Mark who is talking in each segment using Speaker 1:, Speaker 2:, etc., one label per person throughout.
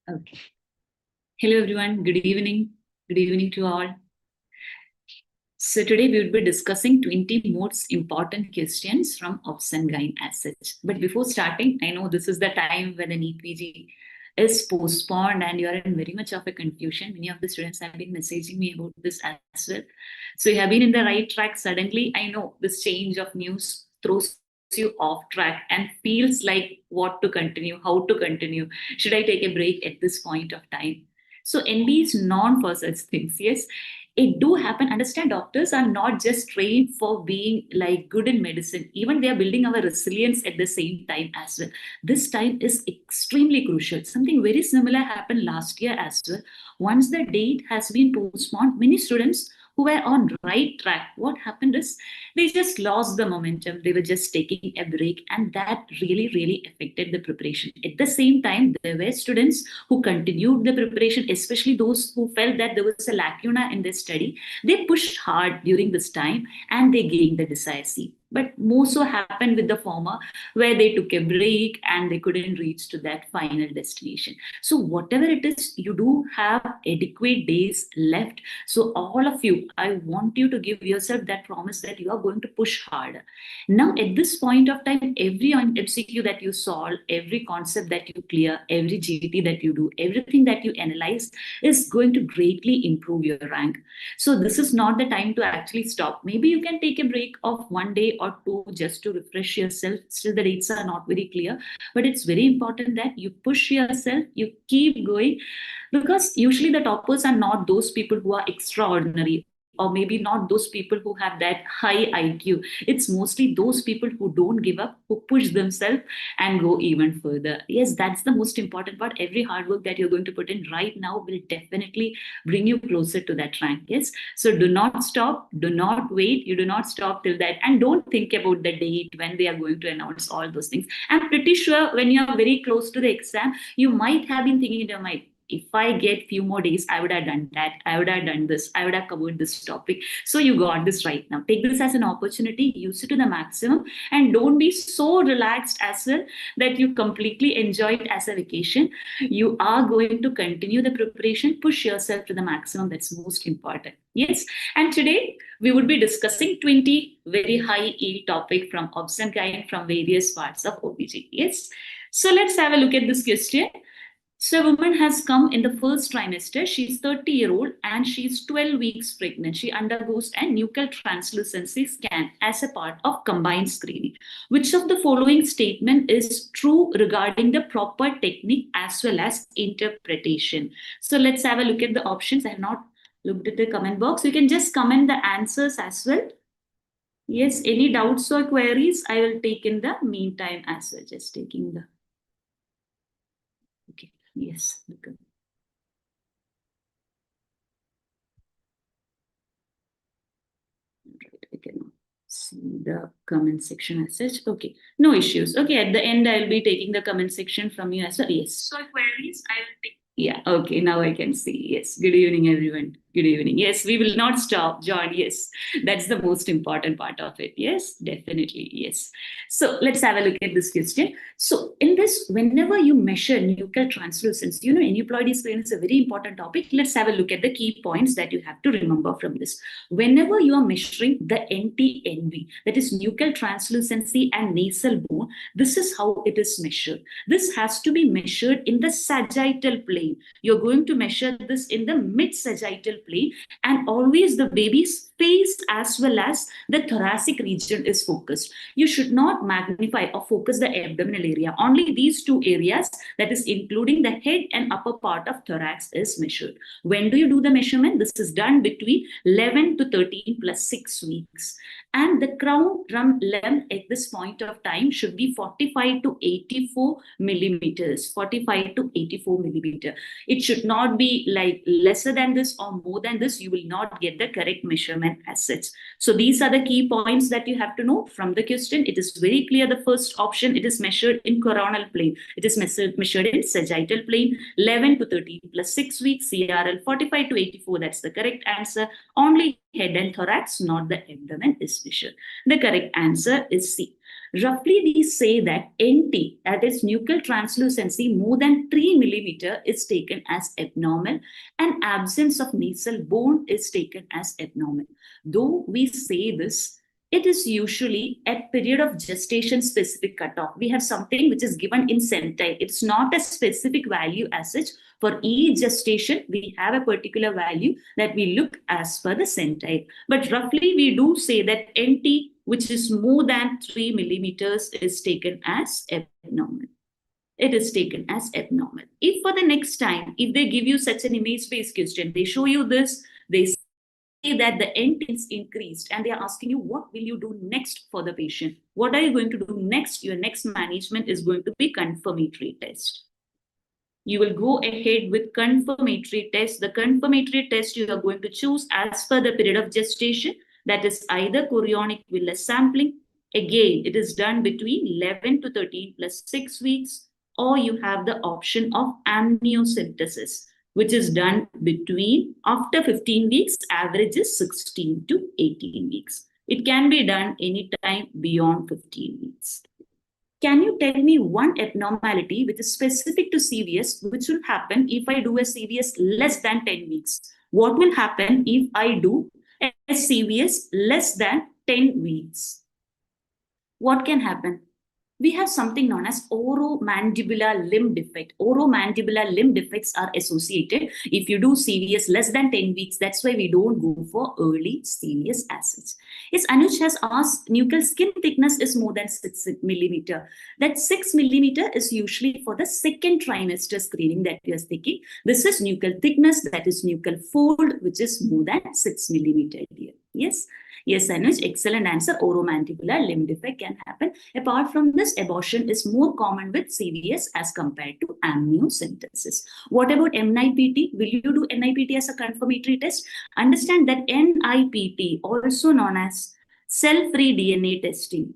Speaker 1: Okay. Hello, everyone. Good evening. Good evening to all. So today we will be discussing 20 most important questions from OBGYN as such. But before starting, I know this is the time when the NEET PG is postponed and you are in very much of a confusion. Many of the students have been messaging me about this as well. So you have been in the right track. Suddenly, I know this change of news throws you off track and feels like what to continue, how to continue. Should I take a break at this point of time? So NB is known for such things. Yes, it do happen. Understand, doctors are not just trained for being like good in medicine. Even they are building our resilience at the same time as well. This time is extremely crucial. Something very similar happened last year as well. Once the date has been postponed, many students who were on right track, what happened is they just lost the momentum. They were just taking a break, and that really affected the preparation. At the same time, there were students who continued the preparation, especially those who felt that there was a lacuna in their study. They pushed hard during this time and they gained the desired seat. But more so happened with the former, where they took a break and they couldn't reach to that final destination. So whatever it is, you do have adequate days left. So all of you, I want you to give yourself that promise that you are going to push harder. Now, at this point of time, every MCQ that you solve, every concept that you clear, every GT that you do, everything that you analyze is going to greatly improve your rank. So this is not the time to actually stop. Maybe you can take a break of 1 day or two just to refresh yourself. Still, the dates are not very clear, but it's very important that you push yourself, you keep going, because usually the toppers are not those people who are extraordinary, or maybe not those people who have that high IQ. It's mostly those people who don't give up, who push themselves and go even further. Yes, that's the most important part. Every hard work that you're going to put in right now will definitely bring you closer to that rank. Yes. So do not stop, do not wait, you do not stop till that, and don't think about the date when they are going to announce all those things. I'm pretty sure when you are very close to the exam, you might have been thinking in your mind, if I get few more days, I would have done that. I would have done this. I would have covered this topic. So you got this right now. Take this as an opportunity, use it to the maximum, and don't be so relaxed as well that you completely enjoy it as a vacation. You are going to continue the preparation, push yourself to the maximum. That's most important. Yes. And today we would be discussing 20 very high yield topic from OBGYN from various parts of OBG. Yes. So let's have a look at this question. So a woman has come in the first trimester. She's 30-year-old and she's 12 weeks pregnant. She undergoes a nuchal translucency scan as a part of combined screening. Which of the following statement is true regarding the proper technique as well as interpretation? So let's have a look at the options. I have not looked at the comment box. You can just comment the answers as well. Yes, any doubts or queries, I will take in the meantime as well. Just taking the... Okay. Yes. Right, I can see the comment section as such. Okay, no issues. Okay, at the end, I'll be taking the comment section from you as well. Yes. So queries, I will take. Yeah, okay, now I can see. Yes, good evening, everyone. Good evening. Yes, we will not stop, John. Yes, that's the most important part of it. Yes, definitely. Yes. So let's have a look at this question. So in this, whenever you measure nuchal translucency, aneuploidy screen is a very important topic. Let's have a look at the key points that you have to remember from this. Whenever you are measuring the NT-NV, that is nuchal translucency and nasal bone, this is how it is measured. This has to be measured in the sagittal plane. You're going to measure this in the mid-sagittal plane, and always the baby's face as well as the thoracic region is focused. You should not magnify or focus the abdominal area. Only these two areas, that is including the head and upper part of thorax, is measured. When do you do the measurement? This is done between 11 to 13 plus 6 weeks. And the crown drum length at this point of time should be 45 to 84 millimeters. 45 to 84 millimeter. It should not be like lesser than this or more than this. You will not get the correct measurement as such. So these are the key points that you have to know from the question. It is very clear. The first option, it is measured in coronal plane. It is measured in sagittal plane. 11 to 13 plus 6 weeks. CRL 45 to 84. That's the correct answer. Only head and thorax, not the abdomen, is measured. The correct answer is C. Roughly, we say that NT, that is nuchal translucency, more than 3 millimeter is taken as abnormal, and absence of nasal bone is taken as abnormal. Though we say this, it is usually at period of gestation specific cutoff. We have something which is given in centile. It's not a specific value as such. For each gestation, we have a particular value that we look as per the centile. But roughly, we do say that NT, which is more than 3 millimeters, is taken as abnormal. It is taken as abnormal. If for the next time, if they give you such an image-based question, they show you this, they say that the NT is increased, and they are asking you, what will you do next for the patient? What are you going to do next? Your next management is going to be confirmatory test. You will go ahead with confirmatory test. The confirmatory test you are going to choose as per the period of gestation. That is either chorionic villus sampling. Again, it is done between 11 to 13 plus 6 weeks. Or you have the option of amniocentesis, which is done between after 15 weeks, average is 16 to 18 weeks. It can be done anytime beyond 15 weeks. Can you tell me one abnormality which is specific to CVS, which will happen if I do a CVS less than 10 weeks? What will happen if I do a CVS less than 10 weeks? What can happen? We have something known as oromandibular limb defect. Oromandibular limb defects are associated. If you do CVS less than 10 weeks, that's why we don't go for early CVS assets. Yes, Anuj has asked, nuchal skin thickness is more than 6 millimeter. That 6 millimeter is usually for the second trimester screening that we are taking. This is nuchal thickness, that is nuchal fold, which is more than 6 millimeter here. Yes. Yes, Anuj, excellent answer. Oromandibular limb defect can happen. Apart from this, abortion is more common with CVS as compared to amniocentesis. What about NIPT? Will you do NIPT as a confirmatory test? Understand that NIPT, also known as cell-free DNA testing,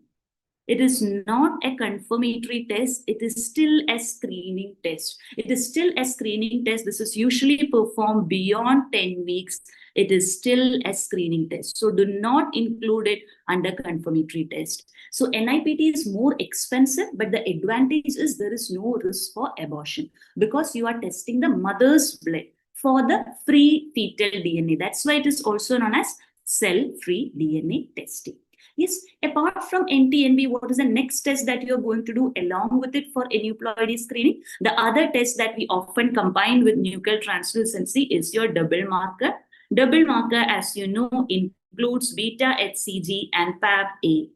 Speaker 1: it is not a confirmatory test. It is still a screening test. It is still a screening test. This is usually performed beyond 10 weeks. It is still a screening test. So do not include it under confirmatory test. So NIPT is more expensive, but the advantage is there is no risk for abortion because you are testing the mother's blood for the free fetal DNA. That's why it is also known as cell-free DNA testing. Yes, apart from NT&B, what is the next test that you're going to do along with it for aneuploidy screening? The other test that we often combine with nuchal translucency is your double marker. Double marker, as you know, includes beta HCG and PAP-A.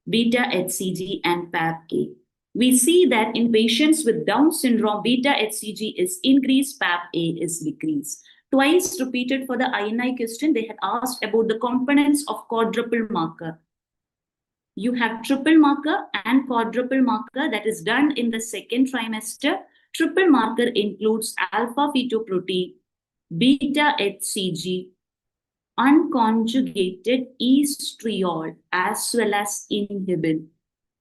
Speaker 1: Beta HCG and PAP-A. We see that in patients with Down syndrome, beta HCG is increased, PAP-A is decreased. Twice repeated for the INI question, they had asked about the components of quadruple marker. You have triple marker and quadruple marker that is done in the second trimester. Triple marker includes alpha fetoprotein, beta HCG, unconjugated estriol, as well as inhibin.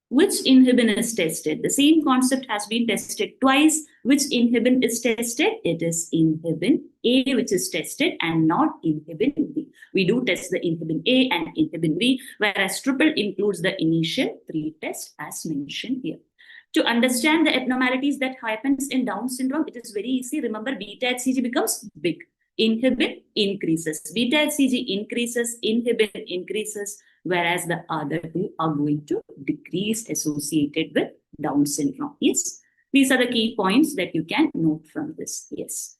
Speaker 1: Which inhibin is tested? The same concept has been tested twice. Which inhibin is tested? It is inhibin A which is tested and not inhibin B. We do test the inhibin A and inhibin B, whereas triple includes the initial 3 tests as mentioned here. To understand the abnormalities that happens in Down syndrome, it is very easy. Remember, beta HCG becomes big. Inhibin increases. Beta HCG increases, inhibin increases, whereas the other two are going to decrease associated with Down syndrome. Yes, these are the key points that you can note from this. Yes.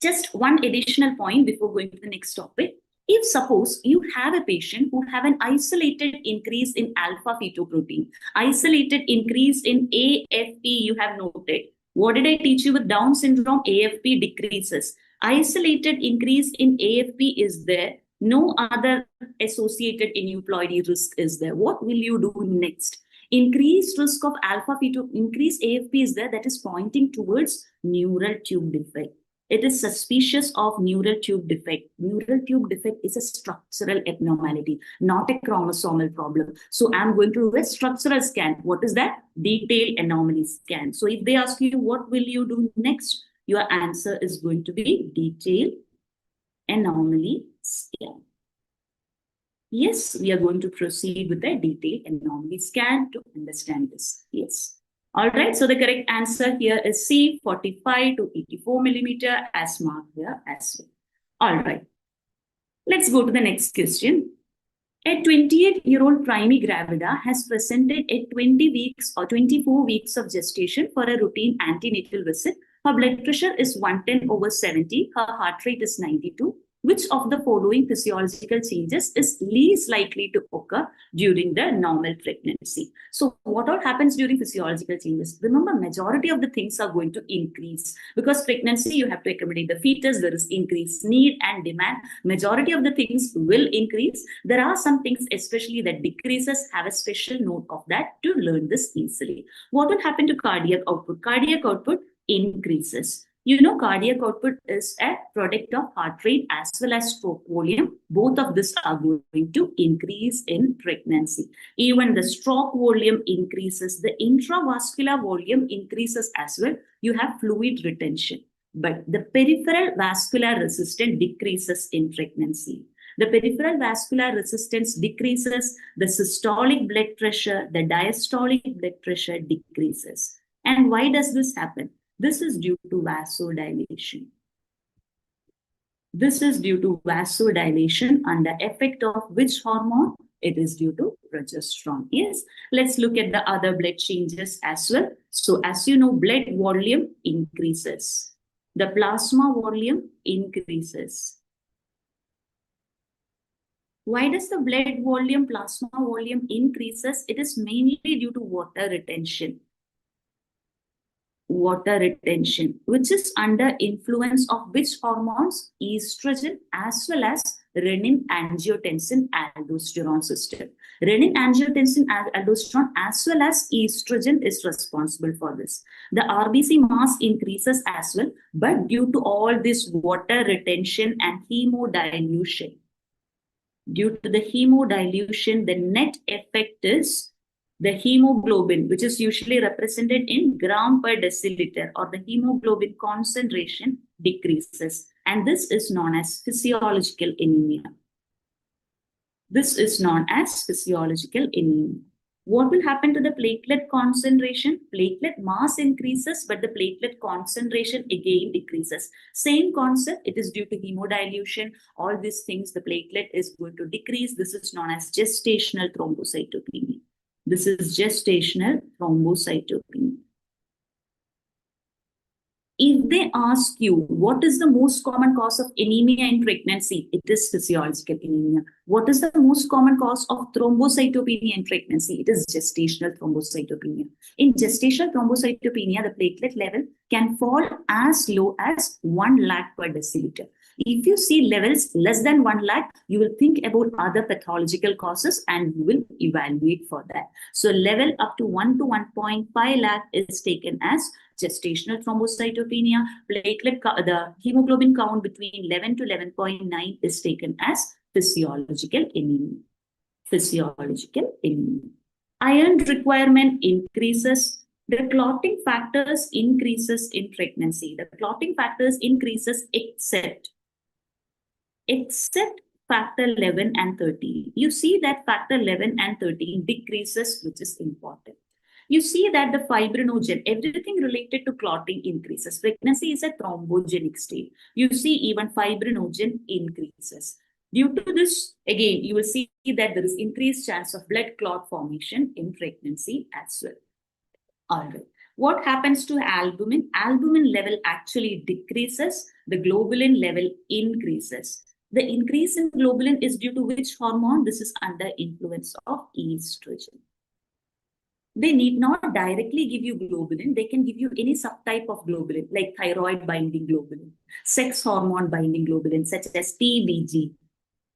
Speaker 1: Just one additional point before going to the next topic. If suppose you have a patient who have an isolated increase in alpha fetoprotein, isolated increase in AFP you have noted. What did I teach you with Down syndrome? AFP decreases. Isolated increase in AFP is there. No other associated aneuploidy risk is there. What will you do next? Increased risk of alpha feto, increased AFP is there, that is pointing towards neural tube defect. It is suspicious of neural tube defect. Neural tube defect is a structural abnormality, not a chromosomal problem. So I'm going to do a structural scan. What is that? Detailed anomaly scan. So if they ask you, what will you do next? Your answer is going to be detailed anomaly scan. Yes, we are going to proceed with a detailed anomaly scan to understand this. Yes. All right, so the correct answer here is C, 45 to 84 millimeter, as marked here as well. All right, let's go to the next question. A 28-year-old primie gravida has presented at 20 weeks or 24 weeks of gestation for a routine antenatal visit. Her blood pressure is 110/70. Her heart rate is 92. Which of the following physiological changes is least likely to occur during the normal pregnancy? So what all happens during physiological changes? Remember, majority of the things are going to increase because pregnancy, you have to accommodate the fetus. There is increased need and demand. Majority of the things will increase. There are some things, especially that decreases. Have a special note of that to learn this easily. What will happen to cardiac output? Cardiac output increases. You know, cardiac output is a product of heart rate as well as stroke volume. Both of these are going to increase in pregnancy. Even the stroke volume increases, the intravascular volume increases as well. You have fluid retention, but the peripheral vascular resistance decreases in pregnancy. The peripheral vascular resistance decreases, the systolic blood pressure, the diastolic blood pressure decreases. And why does this happen? This is due to vasodilation. This is due to vasodilation under effect of which hormone? It is due to progesterone. Yes, let's look at the other blood changes as well. So as you know, blood volume increases. The plasma volume increases. Why does the blood volume, plasma volume increases? It is mainly due to water retention. Water retention, which is under influence of which hormones? Estrogen as well as renin, angiotensin, aldosterone system. Renin, angiotensin, aldosterone as well as estrogen is responsible for this. The RBC mass increases as well, but due to all this water retention and hemodilution, the net effect is the hemoglobin, which is usually represented in gram per deciliter, or the hemoglobin concentration decreases. And this is known as physiological anemia. This is known as physiological anemia. What will happen to the platelet concentration? Platelet mass increases, but the platelet concentration again decreases. Same concept, it is due to hemodilution. All these things, the platelet is going to decrease. This is known as gestational thrombocytopenia. This is gestational thrombocytopenia. If they ask you, what is the most common cause of anemia in pregnancy? It is physiological anemia. What is the most common cause of thrombocytopenia in pregnancy? It is gestational thrombocytopenia. In gestational thrombocytopenia, the platelet level can fall as low as 1 lakh per deciliter. If you see levels less than 1 lakh, you will think about other pathological causes and you will evaluate for that. So level up to 1 to 1.5 lakh is taken as gestational thrombocytopenia. Platelet, the hemoglobin count between 11 to 11.9 is taken as physiological anemia. Physiological anemia. Iron requirement increases. The clotting factors increases in pregnancy. The clotting factors increases except factor 11 and 13. You see that factor 11 and 13 decreases, which is important. You see that the fibrinogen, everything related to clotting increases. Pregnancy is a thrombogenic state. You see even fibrinogen increases. Due to this, again, you will see that there is increased chance of blood clot formation in pregnancy as well. All right. What happens to albumin? Albumin level actually decreases. The globulin level increases. The increase in globulin is due to which hormone? This is under influence of estrogen. They need not directly give you globulin. They can give you any subtype of globulin, like thyroid binding globulin, sex hormone binding globulin, such as TBG,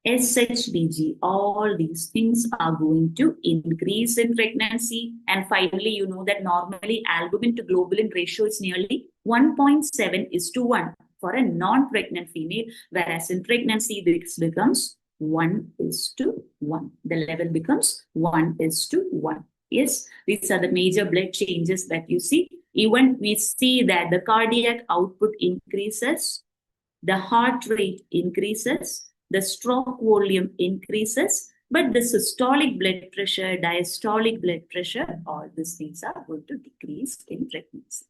Speaker 1: SHBG. All these things are going to increase in pregnancy. And finally, you know that normally albumin to globulin ratio is nearly 1.7:1 for a non-pregnant female, whereas in pregnancy, this becomes 1:1. The level becomes 1:1. Yes, these are the major blood changes that you see. Even we see that the cardiac output increases, the heart rate increases, the stroke volume increases, But the systolic blood pressure, diastolic blood pressure, all these things are going to decrease in pregnancy.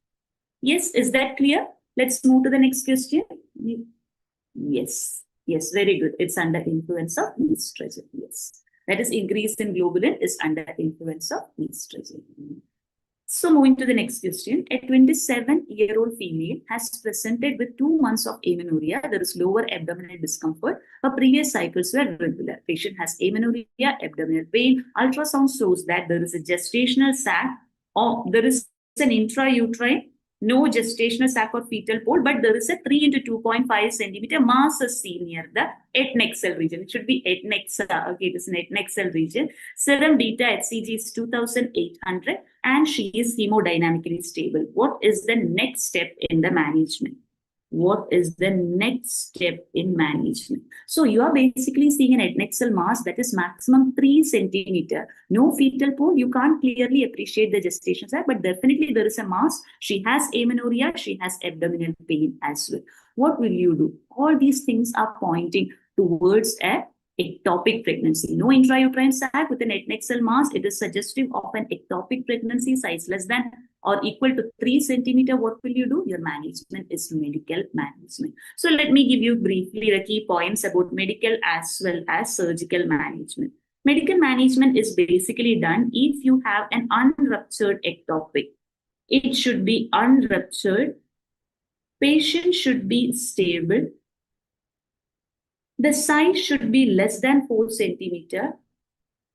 Speaker 1: Yes, is that clear? Let's move to the next question. Yes, yes, very good. It's under influence of estrogen. Yes, that is increase in globulin is under influence of estrogen. So moving to the next question, a 27-year-old female has presented with 2 months of amenorrhea. There is lower abdominal discomfort. Her previous cycles were regular. Patient has amenorrhea, abdominal pain. Ultrasound shows that there is a gestational sac or there is an intrauterine, no gestational sac or fetal pole, but there is a 3 into 2.5 centimeter mass is seen near the head neck cell region. It should be head neck cell. Okay, it is an head neck cell region. Serum beta HCG is 2800 and she is hemodynamically stable. What is the next step in the management? What is the next step in management? So you are basically seeing an head neck cell mass that is maximum 3 centimeter. No fetal pole. You can't clearly appreciate the gestation sac, but definitely there is a mass. She has amenorrhea. She has abdominal pain as well. What will you do? All these things are pointing towards a ectopic pregnancy. No intrauterine sac with an head neck cell mass. It is suggestive of an ectopic pregnancy, size less than or equal to 3 centimeter. What will you do? Your management is medical management. So let me give you briefly the key points about medical as well as surgical management. Medical management is basically done if you have an unruptured ectopic. It should be unruptured. Patient should be stable. The size should be less than 4 centimeter.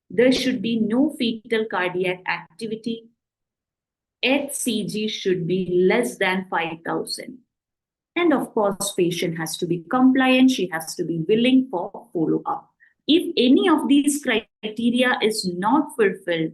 Speaker 1: There should be no fetal cardiac activity. HCG should be less than 5,000. And of course, patient has to be compliant. She has to be willing for follow-up. If any of these criteria is not fulfilled,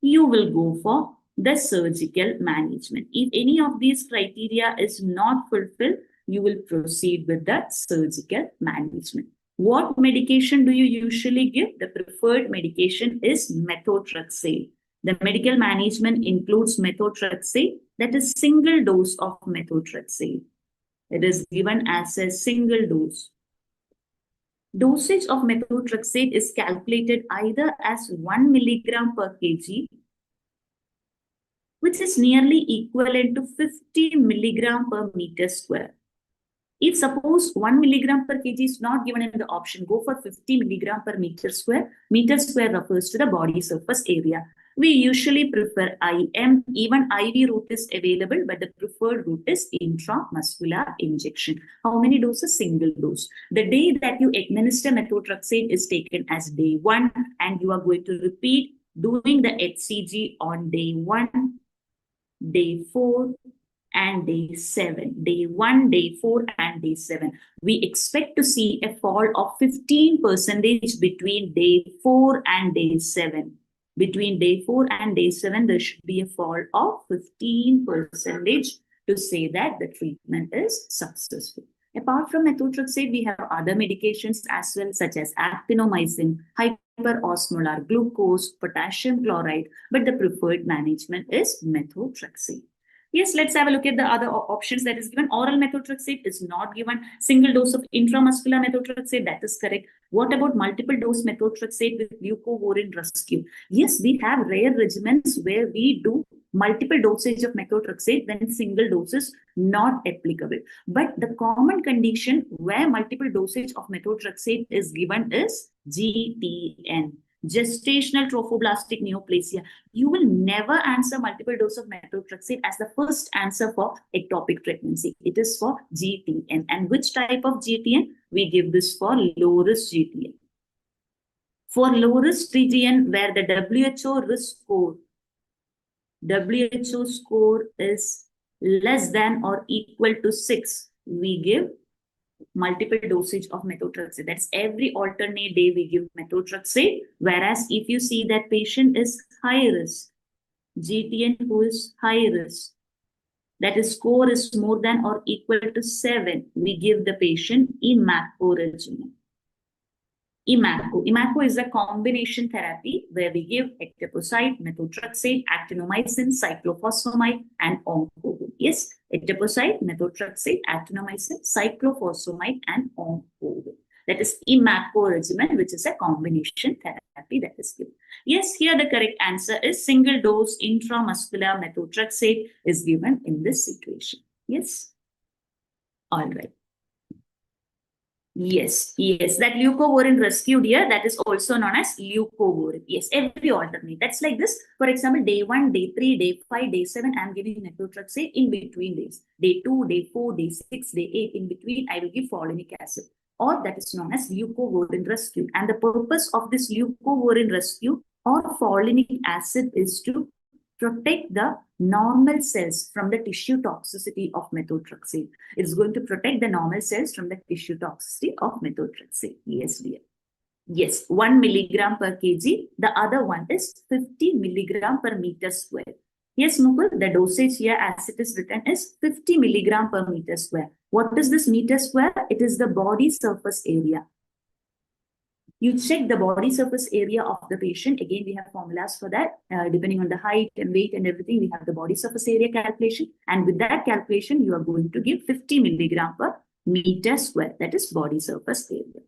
Speaker 1: you will go for the surgical management. If any of these criteria is not fulfilled, you will proceed with the surgical management. What medication do you usually give? The preferred medication is methotrexate. The medical management includes methotrexate, that is single dose of methotrexate. It is given as a single dose. Dosage of methotrexate is calculated either as 1 milligram per kg, which is nearly equivalent to 50 milligram per meter square. If suppose 1 milligram per kg is not given in the option, go for 50 milligram per meter square. Meter square refers to the body surface area. We usually prefer IM. Even IV route is available, but the preferred route is intramuscular injection. How many doses? Single dose. The day that you administer methotrexate is taken as day 1, and you are going to repeat doing the HCG on day 1, day 4, and day 7. Day 1, day 4, and day 7. We expect to see a fall of 15% between day 4 and day 7. Between day 4 and day 7, there should be a fall of 15% to say that the treatment is successful. Apart from methotrexate, we have other medications as well, such as actinomycin, hyperosmolar glucose, potassium chloride, but the preferred management is methotrexate. Yes, let's have a look at the other options that is given. Oral methotrexate is not given. Single dose of intramuscular methotrexate, that is correct. What about multiple dose methotrexate with glucovorin rescue? Yes, we have rare regimens where we do multiple dosage of methotrexate when single dose is not applicable. But the common condition where multiple dosage of methotrexate is given is GTN. Gestational trophoblastic neoplasia. You will never answer multiple dose of methotrexate as the first answer for ectopic pregnancy. It is for GTN. And which type of GTN? We give this for low risk GTN. For low risk GTN, where the WHO risk score, WHO score is less than or equal to 6, we give multiple dosage of methotrexate. That's every alternate day we give methotrexate. Whereas if you see that patient is high risk, GTN who is high risk, that is score is more than or equal to 7, we give the patient IMACO regimen. IMACO is a combination therapy where we give ectoposide, methotrexate, actinomycin, cyclophosphamide, and oncovin. Yes, ectoposide, methotrexate, actinomycin, cyclophosphamide, and oncovin. That is IMACO regimen, which is a combination therapy that is given. Yes, here the correct answer is single dose intramuscular methotrexate is given in this situation. Yes. All right. Yes, that leucovorin rescued here, that is also known as leucovorin. Yes, every alternate. That's like this. For example, day 1, day 3, day 5, day 7, I'm giving methotrexate in between days. Day 2, day 4, day 6, day 8, in between, I will give folinic acid. Or that is known as leucovorin rescue. And the purpose of this leucovorin rescue or folinic acid is to protect the normal cells from the tissue toxicity of methotrexate. It's going to protect the normal cells from the tissue toxicity of methotrexate. Yes, dear. Yes, 1 milligram per kg. The other one is 50 milligram per meter square. Yes, Mukul, the dosage here as it is written is 50 milligram per meter square. What is this meter square? It is the body surface area. You check the body surface area of the patient. Again, we have formulas for that. Depending on the height and weight and everything, we have the body surface area calculation. And with that calculation, you are going to give 50 milligram per meter square. That is body surface area.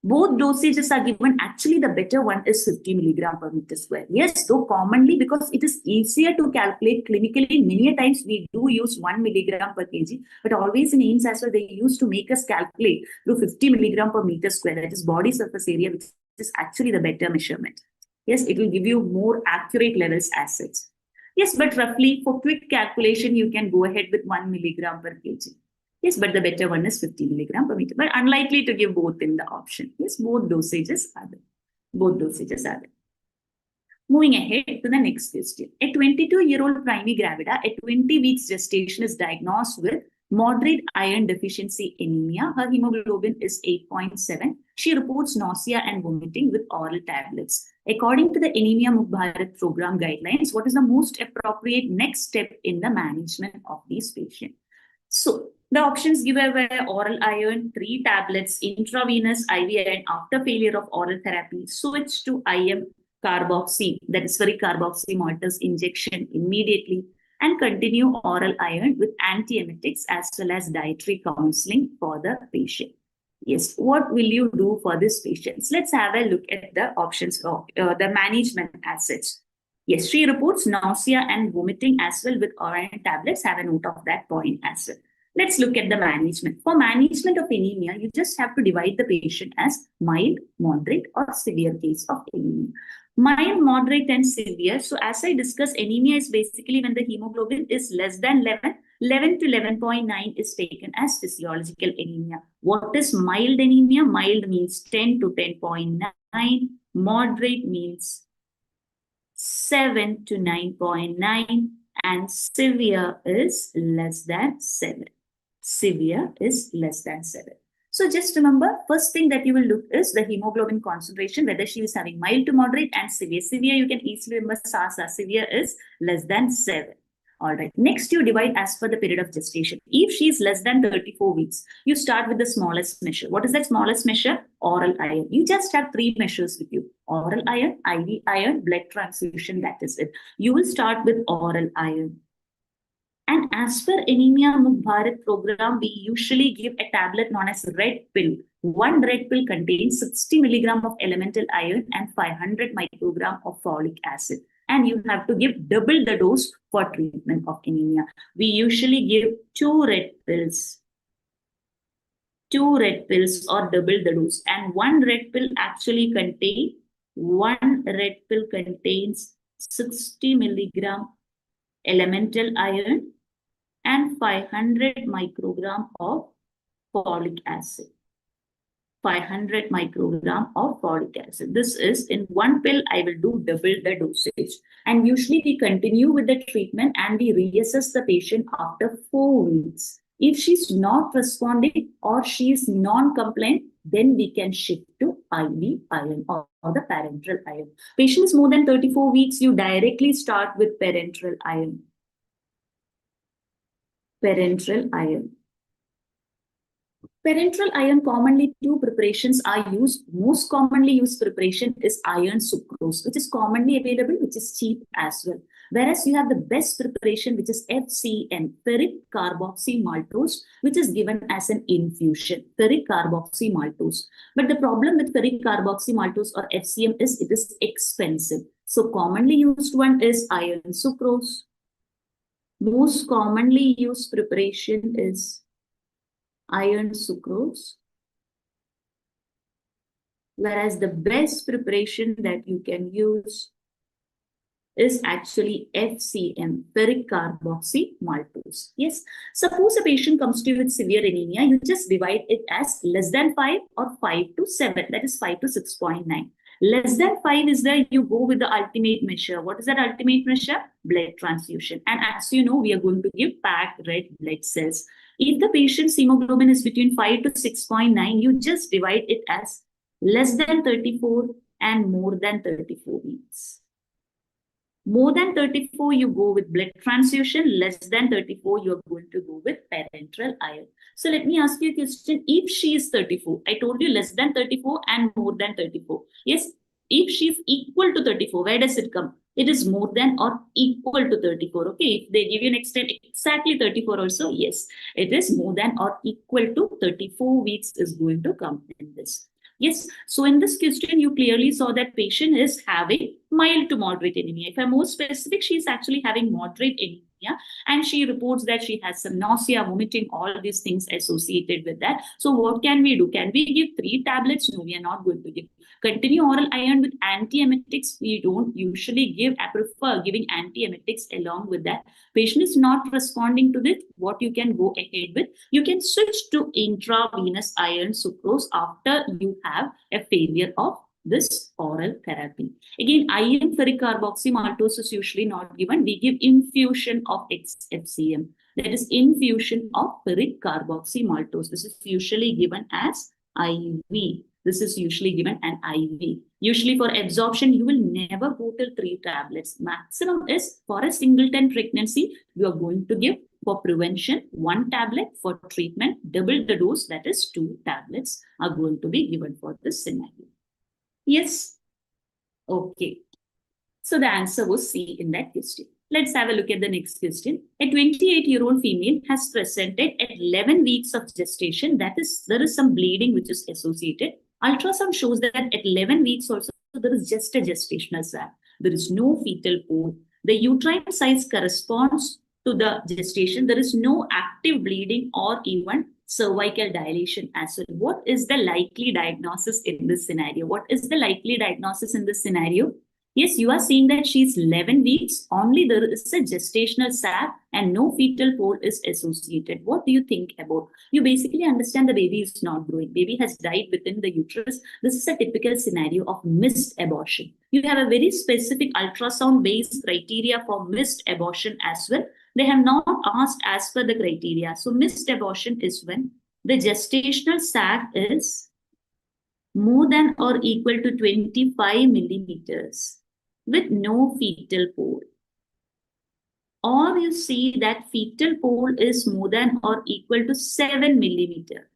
Speaker 1: Both dosages are given. Actually, the better one is 50 milligram per meter square. Yes, though commonly because it is easier to calculate clinically, many times we do use 1 milligram per kg, but always in AIIMS as well, they used to make us calculate through 50 milligram per meter square, that is body surface area, which is actually the better measurement. Yes, it will give you more accurate levels as such. Yes, but roughly for quick calculation, you can go ahead with 1 milligram per kg. Yes, but the better one is 50 milligram per meter, but unlikely to give both in the option. Yes, both dosages are there. Both dosages are there. Moving ahead to the next question. A 22-year-old primary gravida at 20 weeks gestation is diagnosed with moderate iron deficiency anemia. Her hemoglobin is 8.7. She reports nausea and vomiting with oral tablets. According to the Anemia Mukh Bharat program guidelines, what is the most appropriate next step in the management of these patients? So, the options given were oral iron, 3 tablets, intravenous IV iron after failure of oral therapy, switch to IM carboxy, that is ferric carboxy maltose injection immediately, and continue oral iron with antiemetics as well as dietary counseling for the patient. Yes, what will you do for these patients? Let's have a look at the options for the management as such. Yes, she reports nausea and vomiting as well with iron tablets. Have a note of that point as well. Let's look at the management. For management of anemia, you just have to divide the patient as mild, moderate, or severe case of anemia. Mild, moderate, and severe. So as I discussed, anemia is basically when the hemoglobin is less than 11. 11 to 11.9 is taken as physiological anemia. What is mild anemia? Mild means 10 to 10.9. Moderate means 7 to 9.9. And severe is less than 7. Severe is less than 7. So just remember, first thing that you will look is the hemoglobin concentration, whether she is having mild to moderate and severe. Severe, you can easily remember SASA. Severe is less than 7. All right. Next, you divide as per the period of gestation. If she is less than 34 weeks, you start with the smallest measure. What is that smallest measure? Oral iron. You just have 3 measures with you. Oral iron, IV iron, blood transfusion. That is it. You will start with oral iron. And as per Anemia Mukh Bharat program, we usually give a tablet known as red pill. 1 red pill contains 60 milligram of elemental iron and 500 microgram of folic acid. And you have to give double the dose for treatment of anemia. We usually give 2 red pills. 2 red pills or double the dose. And 1 red pill actually contains 60 milligram elemental iron and 500 microgram of folic acid. 500 microgram of folic acid. This is in 1 pill, I will do double the dosage. And usually we continue with the treatment and we reassess the patient after 4 weeks. If she's not responding or she is non-compliant, then we can shift to IV iron or the parenteral iron. Patient is more than 34 weeks, you directly start with parenteral iron. Parenteral iron. Parenteral iron, commonly 2 preparations are used. Most commonly used preparation is iron sucrose, which is commonly available, which is cheap as well. Whereas you have the best preparation, which is FCM, ferric carboxymaltose, which is given as an infusion, ferric carboxymaltose. But the problem with ferric carboxymaltose or FCM is it is expensive. So commonly used one is iron sucrose. Most commonly used preparation is iron sucrose. Whereas the best preparation that you can use is actually FCM, ferric carboxymaltose. Yes, suppose a patient comes to you with severe anemia, you just divide it as less than 5 or 5 to 7, that is 5 to 6.9. Less than 5 is there, you go with the ultimate measure. What is that ultimate measure? Blood transfusion. And as you know, we are going to give packed red blood cells. If the patient's hemoglobin is between 5 to 6.9, you just divide it as less than 34 and more than 34 weeks. More than 34, you go with blood transfusion. Less than 34, you're going to go with parenteral iron. So let me ask you a question. If she is 34, I told you less than 34 and more than 34. Yes, if she is equal to 34, where does it come? It is more than or equal to 34. Okay, if they give you an extent exactly 34 also, yes, it is more than or equal to 34 weeks is going to come in this. Yes, so in this question, you clearly saw that patient is having mild to moderate anemia. If I'm more specific, she is actually having moderate anemia and she reports that she has some nausea, vomiting, all these things associated with that. So what can we do? Can we give 3 tablets? No, we are not going to give. Continue oral iron with antiemetics. We don't usually give. I prefer giving antiemetics along with that. Patient is not responding to this. What you can go ahead with? You can switch to intravenous iron sucrose after you have a failure of this oral therapy. Again, iron ferric carboxymaltose is usually not given. We give infusion of FCM. That is infusion of ferric carboxymaltose. This is usually given as IV. This is usually given an IV. Usually for absorption, you will never go till 3 tablets. Maximum is for a singleton pregnancy, you are going to give for prevention 1 tablet, for treatment double the dose, that is 2 tablets are going to be given for this scenario. Yes? Okay. So the answer was C in that question. Let's have a look at the next question. A 28-year-old female has presented at 11 weeks of gestation. That is, there is some bleeding which is associated. Ultrasound shows that at 11 weeks also, there is just a gestational sac. There is no fetal pole. The uterine size corresponds to the gestation. There is no active bleeding or even cervical dilation as well. What is the likely diagnosis in this scenario? What is the likely diagnosis in this scenario? Yes, you are seeing that she's 11 weeks, only there is a gestational sac and no fetal pole is associated. What do you think about? You basically understand the baby is not growing. Baby has died within the uterus. This is a typical scenario of missed abortion. You have a very specific ultrasound-based criteria for missed abortion as well. They have not asked as per the criteria. So missed abortion is when the gestational sac is more than or equal to 25 millimeters with no fetal pole. Or you see that fetal pole is more than or equal to 7 millimeter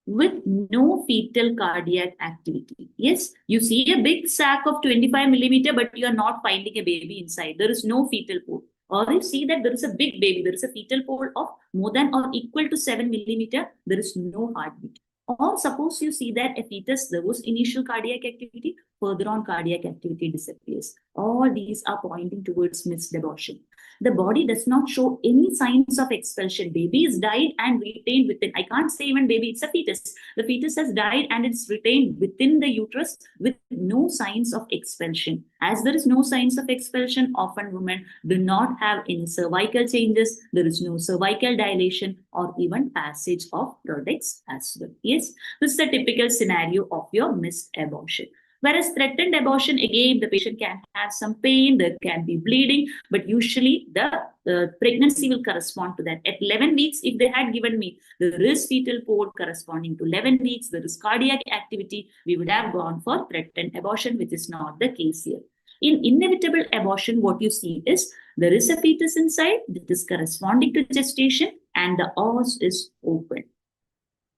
Speaker 1: with no fetal cardiac activity. Yes, you see a big sac of 25 millimeter, but you are not finding a baby inside. There is no fetal pole. Or you see that there is a big baby, there is a fetal pole of more than or equal to 7 millimeter, there is no heartbeat. Or suppose you see that a fetus, there was initial cardiac activity, further on cardiac activity disappears. All these are pointing towards missed abortion. The body does not show any signs of expulsion. Baby is died and retained within. I can't say even baby, it's a fetus. The fetus has died and it's retained within the uterus with no signs of expulsion. As there is no signs of expulsion, often women do not have any cervical changes. There is no cervical dilation or even passage of products as well. Yes, this is a typical scenario of your missed abortion. Whereas threatened abortion, again, the patient can have some pain, there can be bleeding, but usually the pregnancy will correspond to that. At 11 weeks, if they had given me, there is fetal pole corresponding to 11 weeks, there is cardiac activity, we would have gone for threatened abortion, which is not the case here. In inevitable abortion, what you see is there is a fetus inside that is corresponding to gestation and the os is open.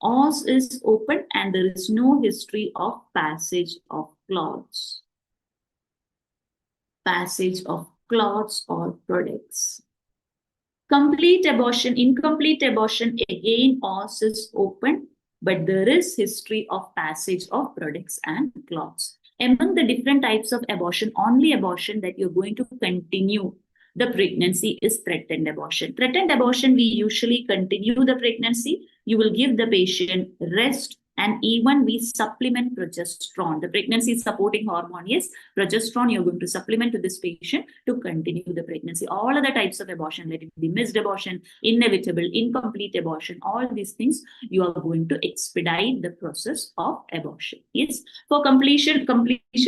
Speaker 1: Os is open and there is no history of passage of clots. Passage of clots or products. Complete abortion, incomplete abortion, again, os is open, but there is history of passage of products and clots. Among the different types of abortion, only abortion that you're going to continue the pregnancy is threatened abortion. Threatened abortion, we usually continue the pregnancy. You will give the patient rest, and even we supplement progesterone. The pregnancy supporting hormone is progesterone. You're going to supplement to this patient to continue the pregnancy. All other types of abortion, let it be missed abortion, inevitable, incomplete abortion, all these things, you are going to expedite the process of abortion. Yes. For completion,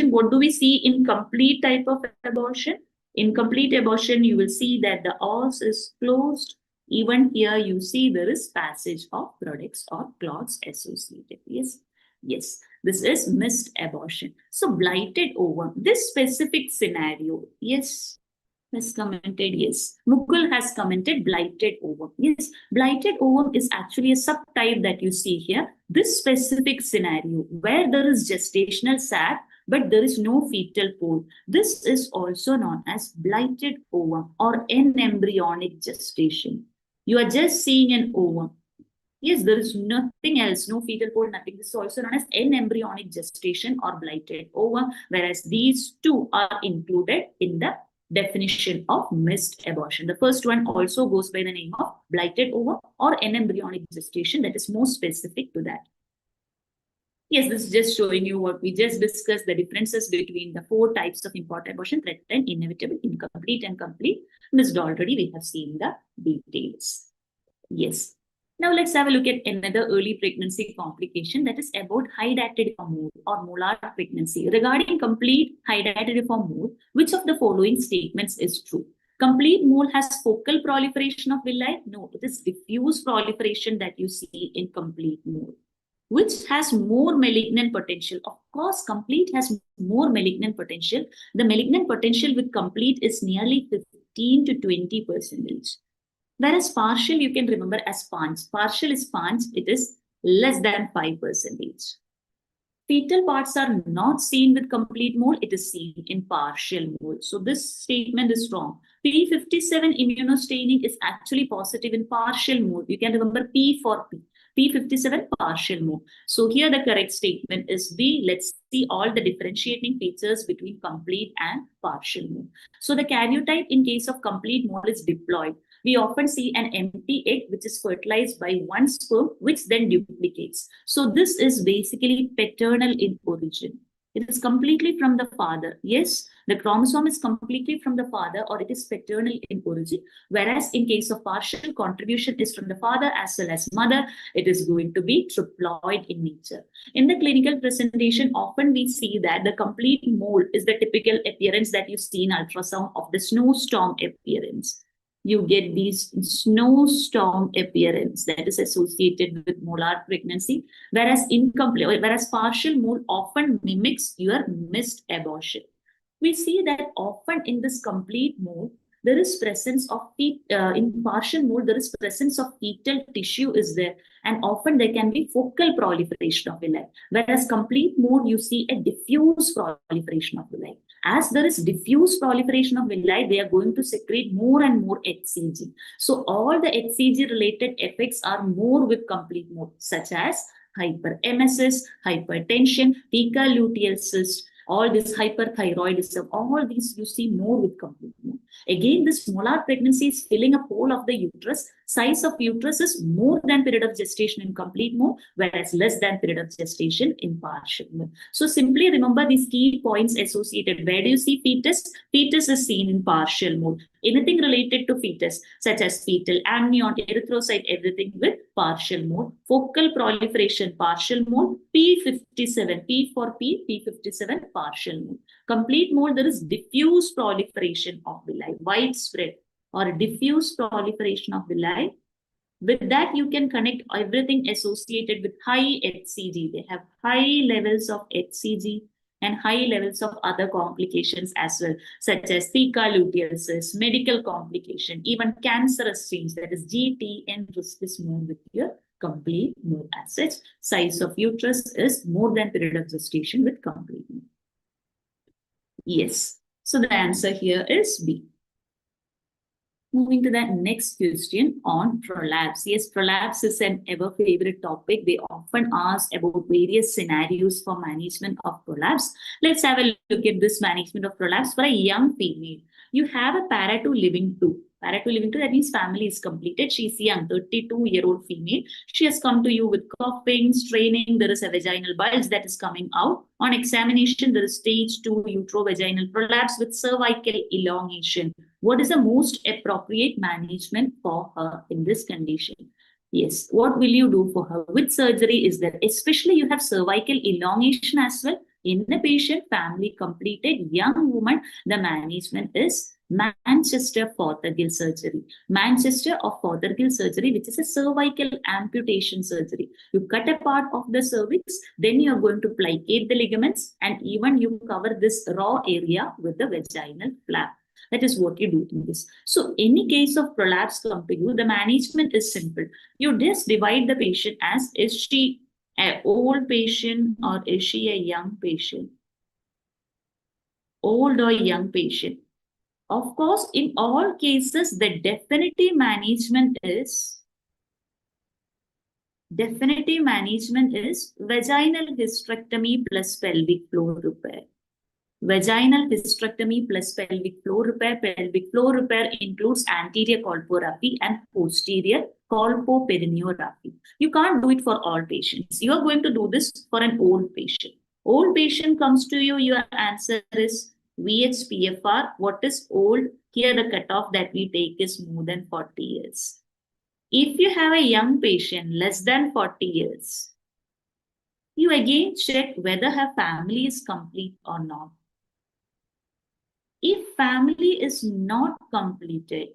Speaker 1: what do we see in complete type of abortion? In complete abortion, you will see that the os is closed. Even here, you see there is passage of products or clots associated. Yes, yes, this is missed abortion. So blighted ovum, this specific scenario, yes, has commented, yes. Mukul has commented blighted ovum. Yes, blighted ovum is actually a subtype that you see here. This specific scenario where there is gestational sac, but there is no fetal pole. This is also known as blighted ovum or embryonic gestation. You are just seeing an ovum. Yes, there is nothing else, no fetal pole, nothing. This is also known as embryonic gestation or blighted ovum, whereas these two are included in the definition of missed abortion. The first one also goes by the name of blighted ovum or embryonic gestation, that is more specific to that. Yes, this is just showing you what we just discussed, the differences between the 4 types of important abortion: threatened, inevitable, incomplete, and complete. Missed already, we have seen the details. Yes. Now let's have a look at another early pregnancy complication, that is about high-diatetic mode or molar pregnancy. Regarding complete high-diatetic mode, which of the following statements is true? Complete mole has focal proliferation of villi? No, it is diffuse proliferation that you see in complete mole. Which has more malignant potential? Of course, complete has more malignant potential. The malignant potential with complete is nearly 15 to 20%. Whereas partial, you can remember as punch. Partial is punch, it is less than 5%. Fetal parts are not seen with complete mole, it is seen in partial mole. So this statement is wrong. P57 immunostaining is actually positive in partial mole. You can remember P for P. P57 partial mole. So here the correct statement is B. Let's see all the differentiating features between complete and partial mole. So the karyotype in case of complete mole is diploid. We often see an empty egg which is fertilized by one sperm which then duplicates. So this is basically paternal in origin. It is completely from the father. Yes, the chromosome is completely from the father, or it is paternal in origin. Whereas in case of partial, contribution is from the father as well as mother. It is going to be triploid in nature. In the clinical presentation, often we see that the complete mole is the typical appearance that you see in ultrasound of the snowstorm appearance. You get these snowstorm appearance that is associated with molar pregnancy, whereas partial mole often mimics your missed abortion. We see that often in this complete mole, there is presence of in partial mole, there is presence of fetal tissue is there, and often there can be focal proliferation of villi. Whereas complete mole, you see a diffuse proliferation of villi. As there is diffuse proliferation of villi, they are going to secrete more and more HCG. So all the HCG related effects are more with complete mole, such as hyperemesis, hypertension, theca luteal cyst, all this hyperthyroidism, all these you see more with complete mole. Again, this molar pregnancy is filling a hole of the uterus. Size of uterus is more than period of gestation in complete mole, whereas less than period of gestation in partial mole. So simply remember these key points associated. Where do you see fetus? Fetus is seen in partial mole. Anything related to fetus, such as fetal amnion, erythrocyte, everything with partial mole. Focal proliferation, partial mole. P57, P for P, P57, partial mole. Complete mole, there is diffuse proliferation of villi, widespread or diffuse proliferation of villi. With that, you can connect everything associated with high HCG. They have high levels of HCG and high levels of other complications as well, such as theca luteal cyst, medical complication, even cancerous genes, that is GT and risk is more with your complete mole as such. Size of uterus is more than period of gestation with complete mole. Yes. So the answer here is B. Moving to the next question on prolapse. Yes, prolapse is an ever favorite topic. They often ask about various scenarios for management of prolapse. Let's have a look at this management of prolapse for a young female. You have a para 2 living 2. Para 2 living 2, that means family is completed. She's young, 32-year-old female. She has come to you with coughing, straining. There is a vaginal bulge that is coming out. On examination, there is stage 2 uterovaginal prolapse with cervical elongation. What is the most appropriate management for her in this condition? Yes, what will you do for her? With surgery is there, especially you have cervical elongation as well. In the patient, family completed, young woman, the management is Manchester Fothergill surgery. Manchester or Fothergill surgery, which is a cervical amputation surgery. You cut a part of the cervix, then you are going to plicate the ligaments, and even you cover this raw area with the vaginal flap. That is what you do in this. So any case of prolapse come to you, the management is simple. You just divide the patient as, is she an old patient or is she a young patient? Old or young patient? Of course, in all cases, the definitive management is vaginal hysterectomy plus pelvic floor repair. Vaginal hysterectomy plus pelvic floor repair. Pelvic floor repair includes anterior colporrhaphy and posterior colpoperineorrhaphy. You can't do it for all patients. You are going to do this for an old patient. Old patient comes to you, your answer is VHPFR. What is old? Here the cutoff that we take is more than 40 years. If you have a young patient less than 40 years, you again check whether her family is complete or not. If family is not completed,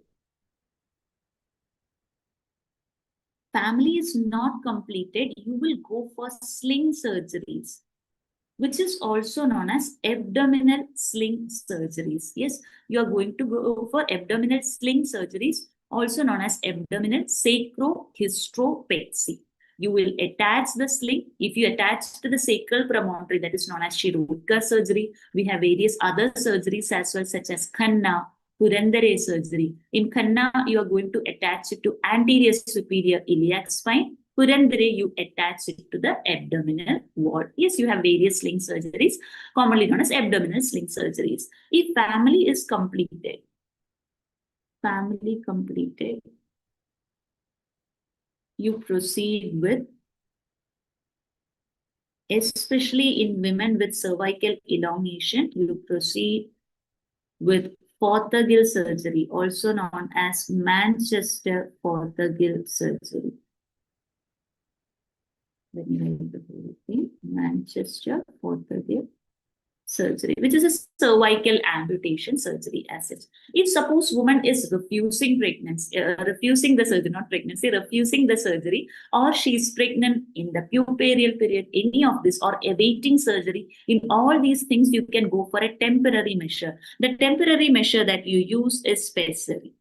Speaker 1: you will go for sling surgeries, which is also known as abdominal sling surgeries. Yes, you are going to go for abdominal sling surgeries, also known as abdominal sacrohysteropexy. You will attach the sling. If you attach to the sacral promontory, that is known as Shirodkar surgery. We have various other surgeries as well, such as Khanna, Purandare surgery. In Khanna, you are going to attach it to anterior superior iliac spine. Purandare, you attach it to the abdominal wall. Yes, you have various sling surgeries, commonly known as abdominal sling surgeries. If family is completed, you proceed with, especially in women with cervical elongation, you proceed with Fothergill surgery, also known as Manchester Fothergill surgery. Let me write the whole thing. Manchester Fothergill surgery, which is a cervical amputation surgery as such. If suppose woman is refusing the surgery, or she is pregnant in the puerperial period, any of this, or awaiting surgery, in all these things you can go for a temporary measure. The temporary measure that you use is pessary.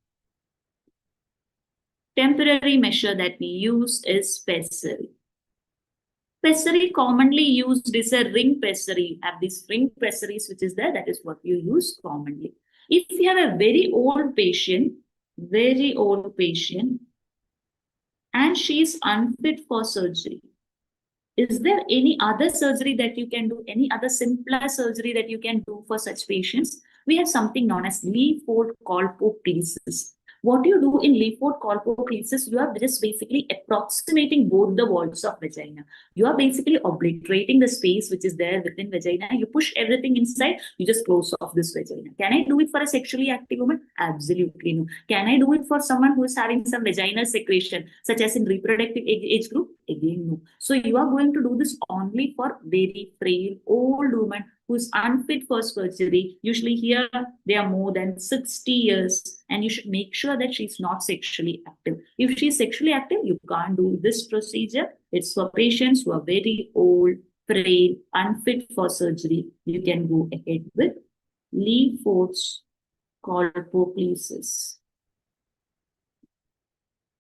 Speaker 1: Pessary commonly used is a ring pessary. You have these ring pessaries which is there, that is what you use commonly. If you have a very old patient, and she is unfit for surgery, is there any other surgery that you can do, any other simpler surgery that you can do for such patients? We have something known as Lee-Ford colpoplesis. What you do in Lee-Ford colpoplesis, you are just basically approximating both the walls of vagina. You are basically obliterating the space which is there within vagina. You push everything inside, you just close off this vagina. Can I do it for a sexually active woman? Absolutely no. Can I do it for someone who is having some vaginal secretion, such as in reproductive age group? Again, no. So you are going to do this only for very frail old woman who is unfit for surgery. Usually here they are more than 60 years, and you should make sure that she's not sexually active. If she's sexually active, you can't do this procedure. It's for patients who are very old, frail, unfit for surgery. You can go ahead with Lee-Ford's colpoplesis.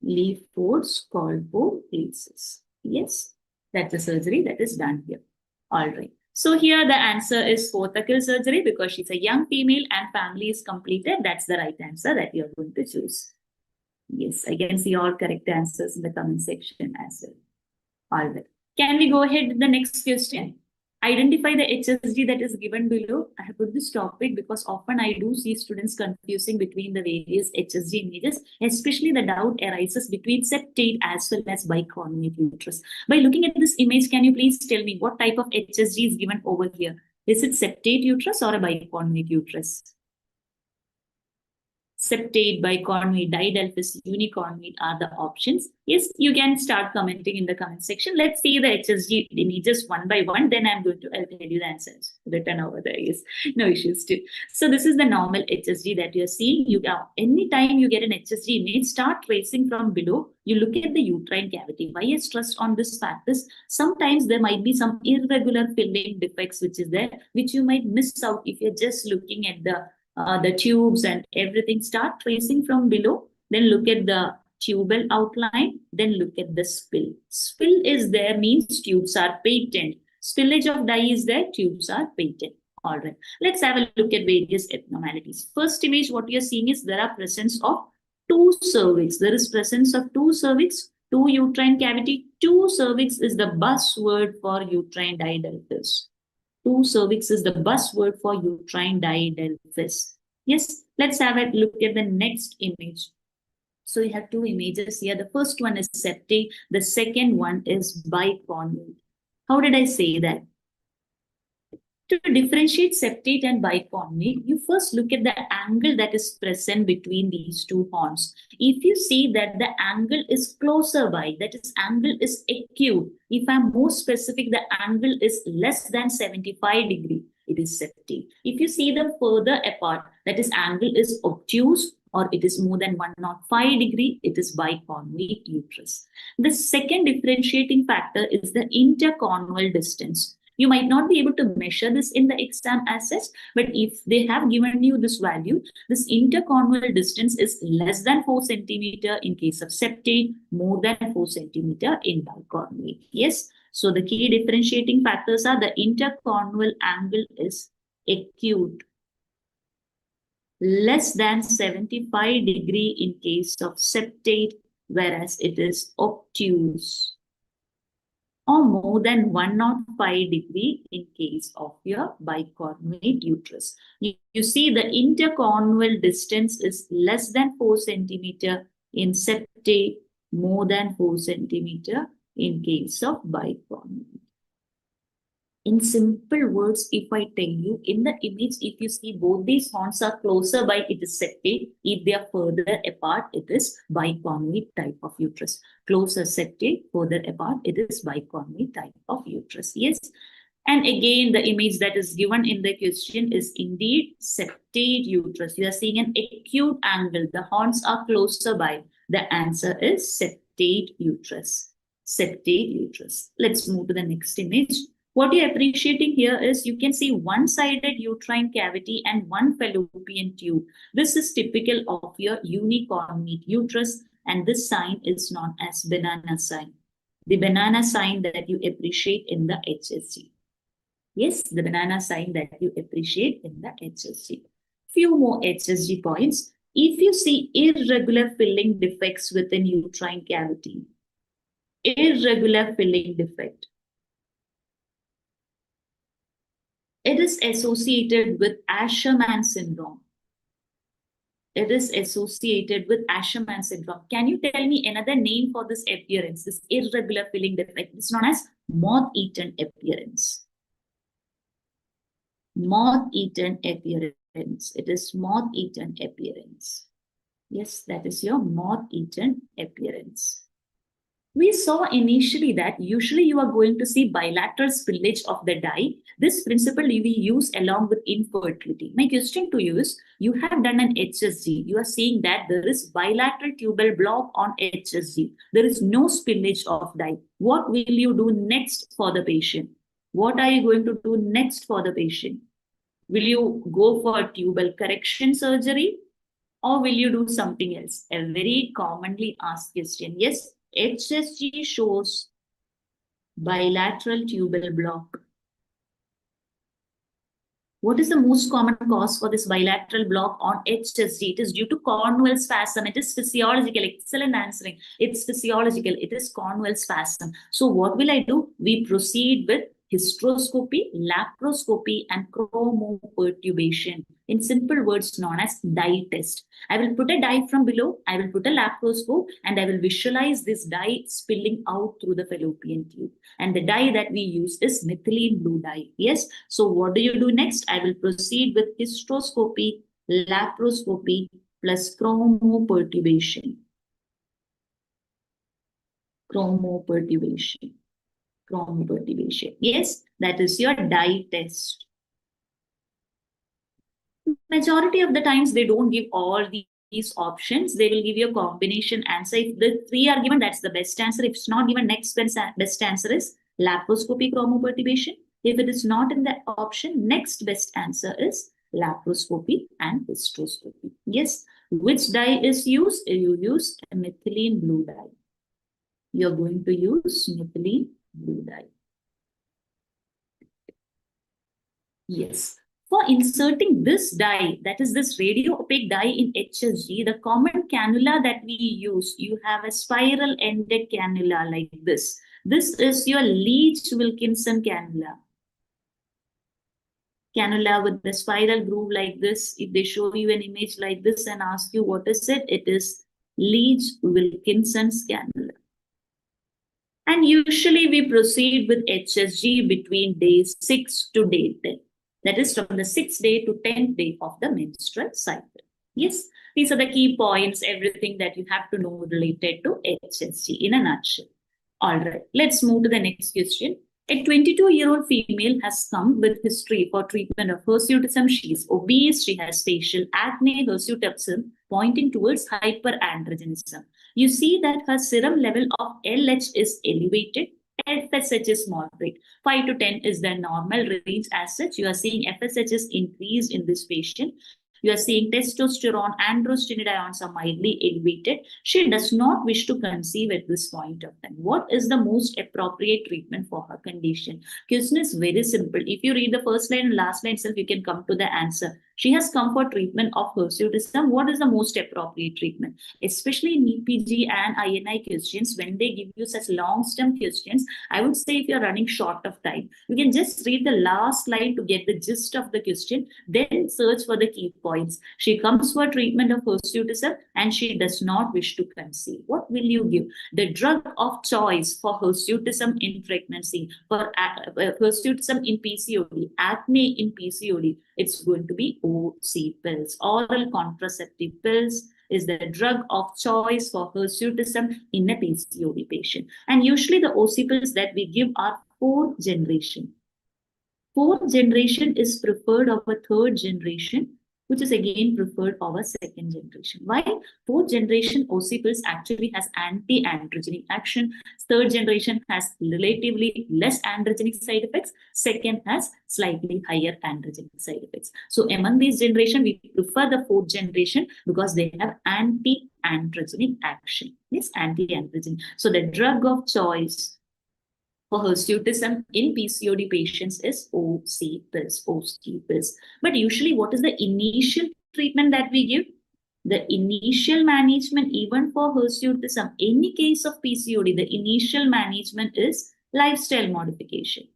Speaker 1: Lee-Ford's colpoplesis. Yes, that's the surgery that is done here. All right. So here the answer is fourth surgery because she's a young female and family is completed. That's the right answer that you're going to choose. Yes, I can see all correct answers in the comment section as well. All right. Can we go ahead with the next question? Identify the HSG that is given below. I have put this topic because often I do see students confusing between the various HSG images, especially the doubt arises between septate as well as bicornuate uterus. By looking at this image, can you please tell me what type of HSG is given over here? Is it septate uterus or a bicornuate uterus? Septate, bicornuate, didelphys, unicornuate are the options. Yes, you can start commenting in the comment section. Let's see the HSG images one by one. Then I'll tell you the answers written over there. Yes, no issues too. So this is the normal HSG that you're seeing. Anytime you get an HSG image, start tracing from below. You look at the uterine cavity. Why I stressed on this fact is sometimes there might be some irregular filling defects which is there, which you might miss out if you're just looking at the tubes and everything. Start tracing from below, then look at the tubal outline, then look at the spill. Spill is there means tubes are patent. Spillage of dye is there, tubes are patent. All right, let's have a look at various abnormalities. First image, what you're seeing is there are presence of two cervix. There is presence of two cervix, two uterine cavity. Two cervix is the buzzword for uterine didelphys. Two cervix is the buzzword for uterine didelphys. Yes, let's have a look at the next image. So you have two images here. The first one is septate. The second one is bicornuate. How did I say that? To differentiate septate and bicornuate, you first look at the angle that is present between these two horns. If you see that the angle is closer by, that is angle is acute. If I'm more specific, the angle is less than 75 degree, it is septate. If you see them further apart, that is angle is obtuse or it is more than 105 degree, it is bicornuate uterus. The second differentiating factor is the intercornual distance. You might not be able to measure this in the exam as such, but if they have given you this value, this intercornual distance is less than 4 centimeter in case of septate, more than 4 centimeter in bicornuate. Yes, so the key differentiating factors are the intercornual angle is acute, less than 75 degree in case of septate, whereas it is obtuse, or more than 105 degree in case of your bicornuate uterus. You see the intercornual distance is less than 4 centimeter in septate, more than 4 centimeter in case of bicornuate. In simple words, if I tell you, in the image, if you see both these horns are closer by, it is septate. If they are further apart, it is bicornuate type of uterus. Closer septate, further apart, it is bicornuate type of uterus. Yes. And again, the image that is given in the question is indeed septate uterus. You are seeing an acute angle. The horns are closer by. The answer is septate uterus. Septate uterus. Let's move to the next image. What you're appreciating here is you can see one-sided uterine cavity and one fallopian tube. This is typical of your unicornuate uterus, and this sign is known as banana sign. The banana sign that you appreciate in the HSG. Yes, the banana sign that you appreciate in the HSG. Few more HSG points. If you see irregular filling defects within uterine cavity, irregular filling defect, it is associated with Asherman syndrome. It is associated with Asherman syndrome. Can you tell me another name for this appearance, this irregular filling defect? It's known as moth-eaten appearance. Moth-eaten appearance. It is moth-eaten appearance. Yes, that is your moth-eaten appearance. We saw initially that usually you are going to see bilateral spillage of the dye. This principle we use along with infertility. My question to you is, you have done an HSG. You are seeing that there is bilateral tubal block on HSG. There is no spillage of dye. What will you do next for the patient? What are you going to do next for the patient? Will you go for tubal correction surgery or will you do something else? A very commonly asked question. Yes. HSG shows bilateral tubal block. What is the most common cause for this bilateral block on HSG? It is due to Cornwell spasm. It is physiological. Excellent answering. It's physiological. It is Cornwell spasm. So what will I do? We proceed with hysteroscopy, laparoscopy, and chromoperturbation. In simple words, known as dye test. I will put a dye from below. I will put a laparoscope, and I will visualize this dye spilling out through the fallopian tube. And the dye that we use is methylene blue dye. Yes. So what do you do next? I will proceed with hysteroscopy, laparoscopy, plus chromoperturbation. Chromoperturbation. Yes, that is your dye test. Majority of the times they don't give all these options. They will give you a combination answer. If the three are given, that's the best answer. If it's not given, next best answer is laparoscopy chromoperturbation. If it is not in the option, next best answer is laparoscopy and hysteroscopy. Yes, which dye is used? You use methylene blue dye. You're going to use methylene blue dye. Yes. For inserting this dye, that is this radio-opaque dye in HSG, the common cannula that we use, you have a spiral-ended cannula like this. This is your Leach-Wilkinson cannula. Cannula with the spiral groove like this. If they show you an image like this and ask you what is it, it is Leach-Wilkinson's cannula. And usually we proceed with HSG between day 6 to day 10. That is from the 6th day to 10th day of the menstrual cycle. Yes, these are the key points, everything that you have to know related to HSG in a nutshell. All right, let's move to the next question. A 22-year-old female has come with history for treatment of hirsutism. She is obese, she has facial acne, hirsutism, pointing towards hyperandrogenism. You see that her serum level of LH is elevated. FSH is moderate. 5 to 10 is the normal range as such. You are seeing FSH is increased in this patient. You are seeing testosterone, androstenedione are mildly elevated. She does not wish to conceive at this point of time. What is the most appropriate treatment for her condition? Question is very simple. If you read the first line and last line itself, you can come to the answer. She has come for treatment of hirsutism. What is the most appropriate treatment? Especially in NEET PG and INI questions, when they give you such long stem questions, I would say if you're running short of time, you can just read the last line to get the gist of the question, then search for the key points. She comes for treatment of hirsutism and she does not wish to conceive. What will you give? The drug of choice for hirsutism in pregnancy, for hirsutism in PCOD, acne in PCOD, it's going to be OC pills. Oral contraceptive pills is the drug of choice for hirsutism in a PCOD patient. And usually the OC pills that we give are 4th generation. 4th generation is preferred over 3rd generation, which is again preferred over 2nd generation. Why? 4th generation OC pills actually has anti-androgenic action. 3rd generation has relatively less androgenic side effects. 2nd has slightly higher androgenic side effects. So among these generation, we prefer the 4th generation because they have anti-androgenic action. Yes, anti-androgen. So the drug of choice for hirsutism in PCOD patients is OC pills. But usually, what is the initial treatment that we give? The initial management, even for hirsutism, any case of PCOD, the initial management is lifestyle modification.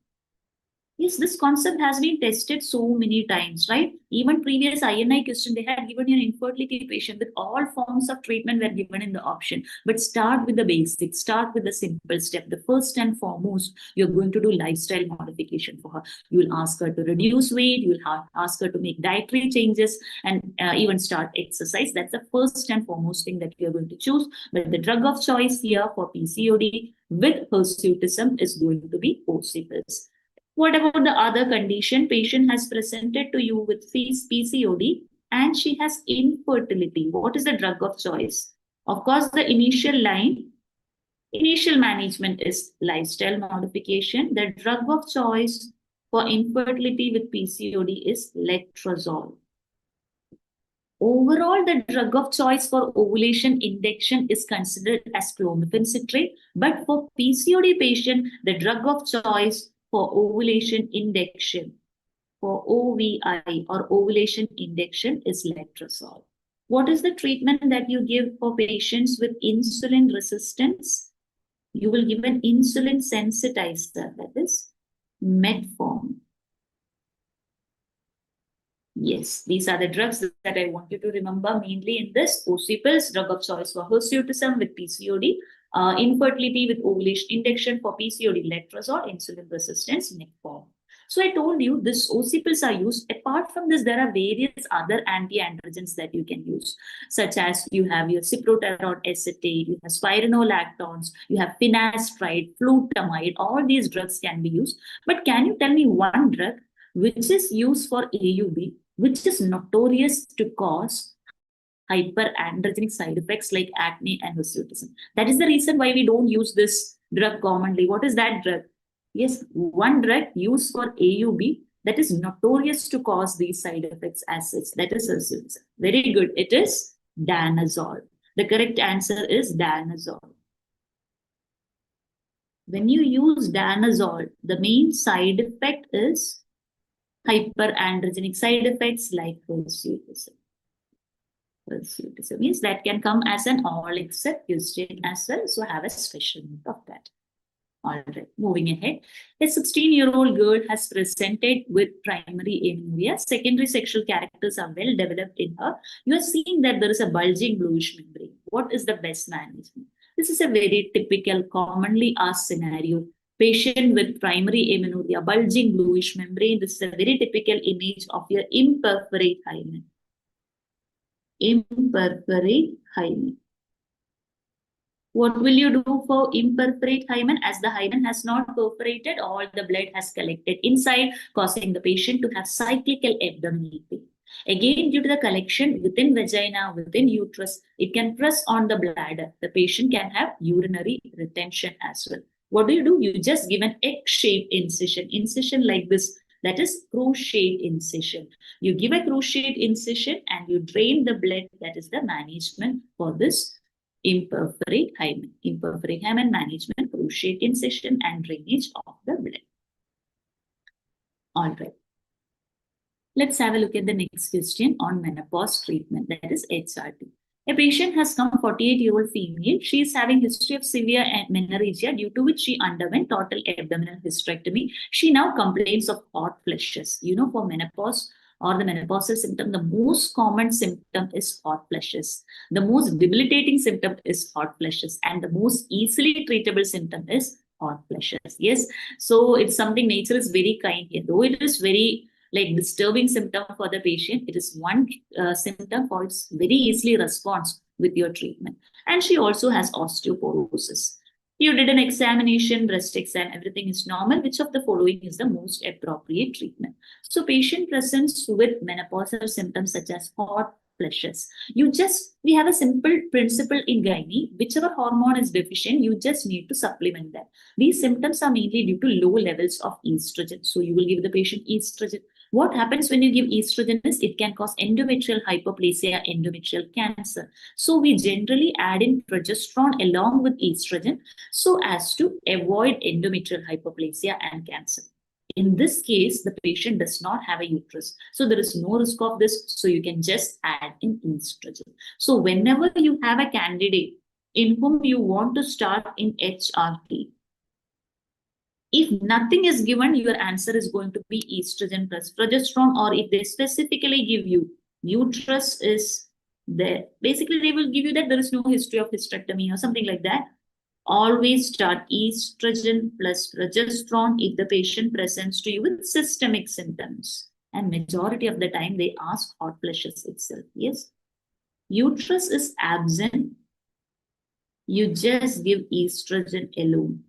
Speaker 1: Yes, this concept has been tested so many times, right? Even previous INI question, they had given you an infertility patient with all forms of treatment were given in the option. But start with the basics, start with the simple step. The first and foremost, you're going to do lifestyle modification for her. You will ask her to reduce weight, you will ask her to make dietary changes and even start exercise. That's the first and foremost thing that you're going to choose. But the drug of choice here for PCOD with hirsutism is going to be OC pills. What about the other condition? Patient has presented to you with PCOD and she has infertility. What is the drug of choice? Of course, the initial management is lifestyle modification. The drug of choice for infertility with PCOD is letrozole. Overall, the drug of choice for ovulation induction is considered as clomiphene citrate. But for PCOD patient, the drug of choice for ovulation induction for OVI or ovulation induction is letrozole. What is the treatment that you give for patients with insulin resistance? You will give an insulin sensitizer, that is metformin. Yes, these are the drugs that I want you to remember mainly in this. Ocipils, drug of choice for hirsutism with PCOD, infertility with ovulation induction for PCOD, letrozole, insulin resistance, metformin. So I told you this ocipils are used. Apart from this, there are various other anti-androgens that you can use, such as you have your cyproterone acetate, you have spironolactones, you have finasteride, flutamide. All these drugs can be used. But can you tell me one drug which is used for AUB, which is notorious to cause hyperandrogenic side effects like acne and hirsutism? That is the reason why we don't use this drug commonly. What is that drug? Yes, one drug used for AUB that is notorious to cause these side effects as such. That is hirsutism. Very good. It is danazol. The correct answer is danazol. When you use danazol, the main side effect is hyperandrogenic side effects like hirsutism. Hirsutism means that can come as an all except question as well. So have a special note of that. All right, moving ahead. A 16-year-old girl has presented with primary amenorrhea. Secondary sexual characters are well developed in her. You are seeing that there is a bulging bluish membrane. What is the best management? This is a very typical, commonly asked scenario. Patient with primary amenorrhea, bulging bluish membrane. This is a very typical image of your imperforate hymen. Imperforate hymen. What will you do for imperforate hymen? As the hymen has not perforated, all the blood has collected inside, causing the patient to have cyclical abdominal pain. Again, due to the collection within vagina, within uterus, it can press on the bladder. The patient can have urinary retention as well. What do? You just give an egg-shaped incision like this. That is cruciate incision. You give a cruciate incision and you drain the blood. That is the management for this imperforate hymen. Imperforate hymen management, cruciate incision and drainage of the blood. All right. Let's have a look at the next question on menopause treatment, that is HRT. A patient has come, 48-year-old female. She is having history of severe amenorrhea, due to which she underwent total abdominal hysterectomy. She now complains of hot flushes. You know, for menopause or the menopausal symptom, the most common symptom is hot flushes. The most debilitating symptom is hot flushes, and the most easily treatable symptom is hot flushes. Yes, so it's something nature is very kind here. Though it is very disturbing symptom for the patient, it is one symptom for its very easily response with your treatment. And she also has osteoporosis. You did an examination, breast exam, everything is normal. Which of the following is the most appropriate treatment? So patient presents with menopausal symptoms such as hot flushes. We have a simple principle in gynae. Whichever hormone is deficient, you just need to supplement that. These symptoms are mainly due to low levels of estrogen. So you will give the patient estrogen. What happens when you give estrogen is it can cause endometrial hyperplasia, endometrial cancer. So we generally add in progesterone along with estrogen so as to avoid endometrial hyperplasia and cancer. In this case, the patient does not have a uterus. So there is no risk of this. So you can just add in estrogen. So whenever you have a candidate in whom you want to start in HRT, if nothing is given, your answer is going to be estrogen plus progesterone, or if they specifically give you uterus is there, basically they will give you that there is no history of hysterectomy or something like that. Always start estrogen plus progesterone if the patient presents to you with systemic symptoms. And majority of the time they ask hot flushes itself. Yes. Uterus is absent. You just give estrogen alone.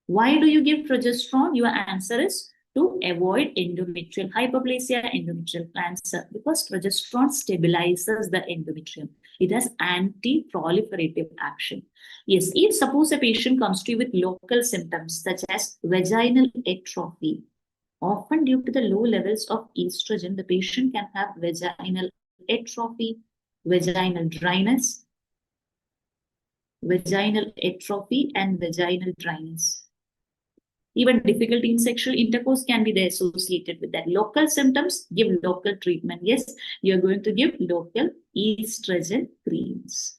Speaker 1: Why do you give progesterone? Your answer is to avoid endometrial hyperplasia, endometrial cancer, because progesterone stabilizes the endometrium. It has anti-proliferative action. Yes, if suppose a patient comes to you with local symptoms such as vaginal atrophy, often due to the low levels of estrogen, the patient can have vaginal atrophy, vaginal dryness, and vaginal dryness. Even difficulty in sexual intercourse can be there associated with that. Local symptoms, give local treatment. Yes, you're going to give local estrogen creams.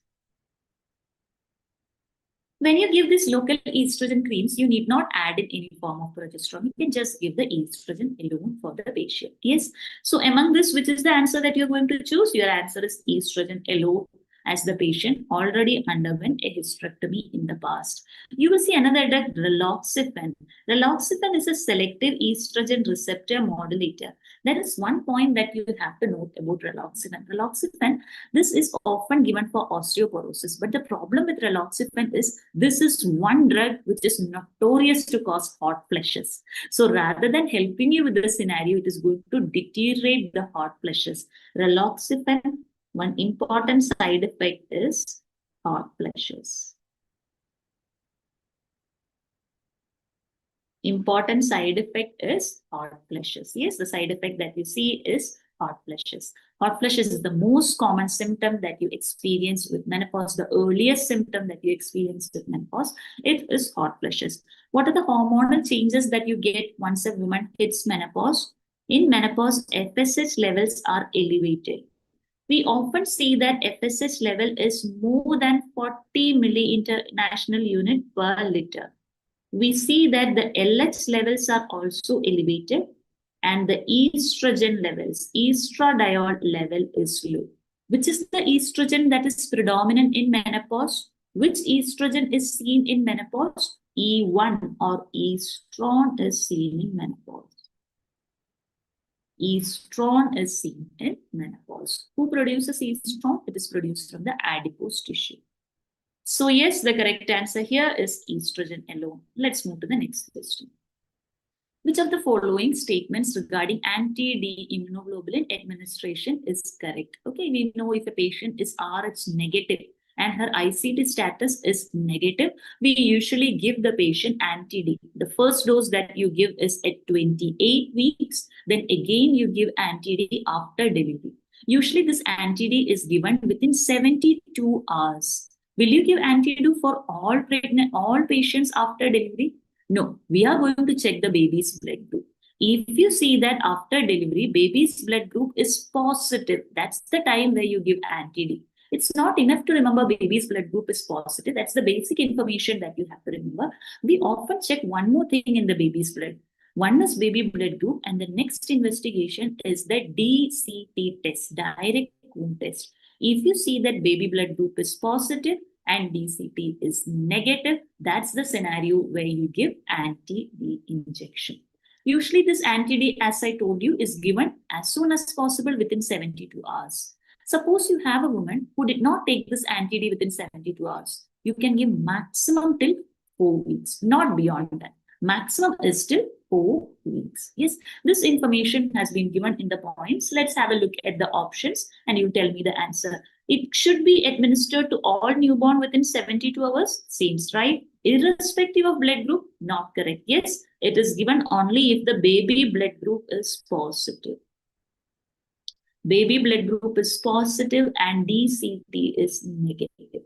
Speaker 1: When you give these local estrogen creams, you need not add in any form of progesterone. You can just give the estrogen alone for the patient. Yes. So among this, which is the answer that you're going to choose? Your answer is estrogen alone, as the patient already underwent a hysterectomy in the past. You will see another drug, raloxifene. Raloxifene is a selective estrogen receptor modulator. There is one point that you have to note about raloxifene. Raloxifene, this is often given for osteoporosis, but the problem with raloxifene is this is one drug which is notorious to cause hot flashes. So rather than helping you with the scenario, it is going to deteriorate the hot flashes. Raloxifene, one important side effect is hot flashes. Important side effect is hot flashes. Yes, the side effect that you see is hot flashes. Hot flashes is the most common symptom that you experience with menopause. The earliest symptom that you experience with menopause, it is hot flashes. What are the hormonal changes that you get once a woman hits menopause? In menopause, FSH levels are elevated. We often see that FSH level is more than 40 milli-international unit per liter. We see that the LH levels are also elevated and the estrogen levels, estradiol level is low. Which is the estrogen that is predominant in menopause? Which estrogen is seen in menopause? E1 or estrone is seen in menopause. Estrone is seen in menopause. Who produces estrone? It is produced from the adipose tissue. So yes, the correct answer here is estrogen alone. Let's move to the next question. Which of the following statements regarding anti-D immunoglobulin administration is correct? Okay, we know if a patient is Rh negative and her ICT status is negative, we usually give the patient anti-D. The first dose that you give is at 28 weeks. Then again, you give anti-D after delivery. Usually this anti-D is given within 72 hours. Will you give anti-D for all patients after delivery? No, we are going to check the baby's blood group. If you see that after delivery, baby's blood group is positive, that's the time where you give anti-D. It's not enough to remember baby's blood group is positive. That's the basic information that you have to remember. We often check one more thing in the baby's blood. One is baby blood group, and the next investigation is the DCT test, direct wound test. If you see that baby blood group is positive and DCT is negative, that's the scenario where you give anti-D injection. Usually this anti-D, as I told you, is given as soon as possible within 72 hours. Suppose you have a woman who did not take this anti-D within 72 hours. You can give maximum till 4 weeks, not beyond that. Maximum is till 4 weeks. Yes, this information has been given in the points. Let's have a look at the options and you tell me the answer. It should be administered to all newborn within 72 hours. Seems right. Irrespective of blood group, not correct. Yes, it is given only if the baby blood group is positive. Baby blood group is positive and DCT is negative.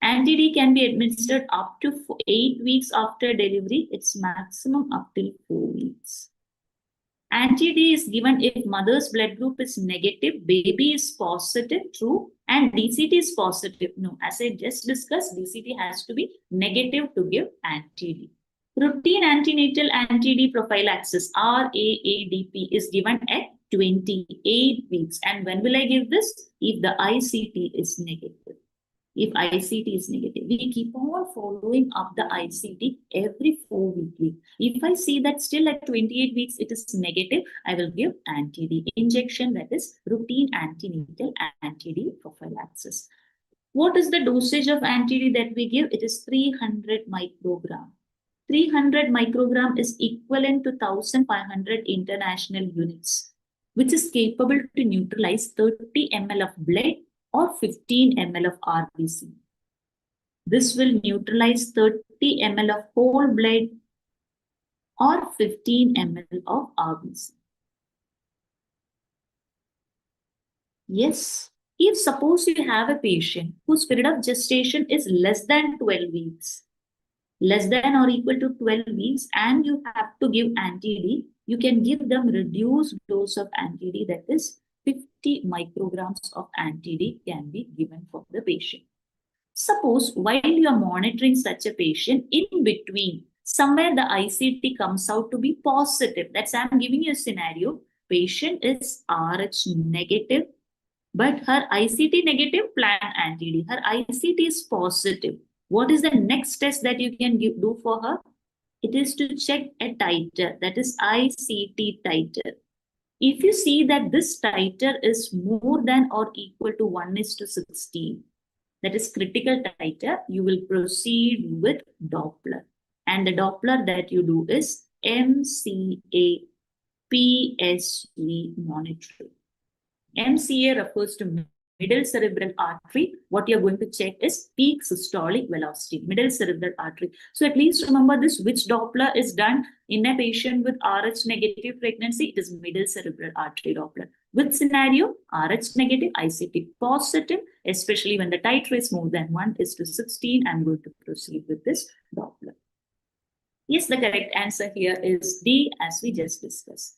Speaker 1: Anti-D can be administered up to 8 weeks after delivery. It's maximum up till 4 weeks. Anti-D is given if mother's blood group is negative, baby is positive, true, and DCT is positive. No, as I just discussed, DCT has to be negative to give anti-D. Routine antenatal anti-D prophylaxis, RAADP, is given at 28 weeks. And when will I give this? If the ICT is negative. If ICT is negative, we keep on following up the ICT every 4 weekly. If I see that still at 28 weeks it is negative, I will give anti-D injection, that is routine antenatal anti-D prophylaxis. What is the dosage of anti-D that we give? It is 300 microgram. 300 microgram is equivalent to 1500 international units, which is capable to neutralize 30 ml of blood or 15 ml of RBC. This will neutralize 30 ml of whole blood or 15 ml of RBC. Yes, if suppose you have a patient whose period of gestation is less than 12 weeks, less than or equal to 12 weeks, and you have to give anti-D, you can give them reduced dose of anti-D, that is 50 micrograms of anti-D can be given for the patient. Suppose while you are monitoring such a patient, in between, somewhere the ICT comes out to be positive. That's I'm giving you a scenario. Patient is RH negative, but her ICT negative, plan anti-D. Her ICT is positive. What is the next test that you can do for her? It is to check a titer, that is ICT titer. If you see that this titer is more than or equal to 1:16, that is critical titer, you will proceed with Doppler. And the Doppler that you do is MCA PSV monitoring. MCA refers to middle cerebral artery. What you're going to check is peak systolic velocity, middle cerebral artery. So at least remember this, which Doppler is done in a patient with RH negative pregnancy, it is middle cerebral artery Doppler. Which scenario? RH negative, ICT positive, especially when the titer is more than 1:16. I'm going to proceed with this Doppler. Yes, the correct answer here is D, as we just discussed.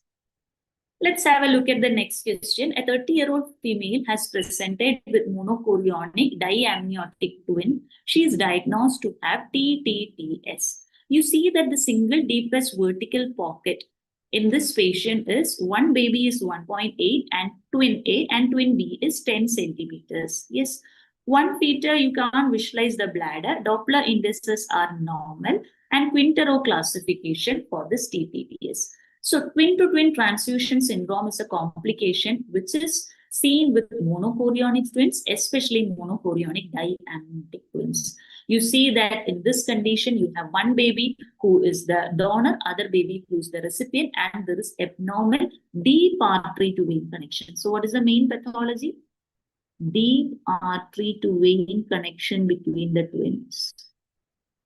Speaker 1: Let's have a look at the next question. A 30-year-old female has presented with monochorionic diamniotic twin. She is diagnosed to have TTTS. You see that the single deepest vertical pocket in this patient is one baby is 1.8 and twin A and twin B is 10 centimeters. Yes, one feature you can't visualize the bladder. Doppler indices are normal and Quintero classification for this TTTS. So twin-to-twin transfusion syndrome is a complication which is seen with monochorionic twins, especially monochorionic diamniotic twins. You see that in this condition, you have one baby who is the donor, other baby who is the recipient, and there is abnormal deep artery to vein connection. So what is the main pathology? Deep artery to vein connection between the twins.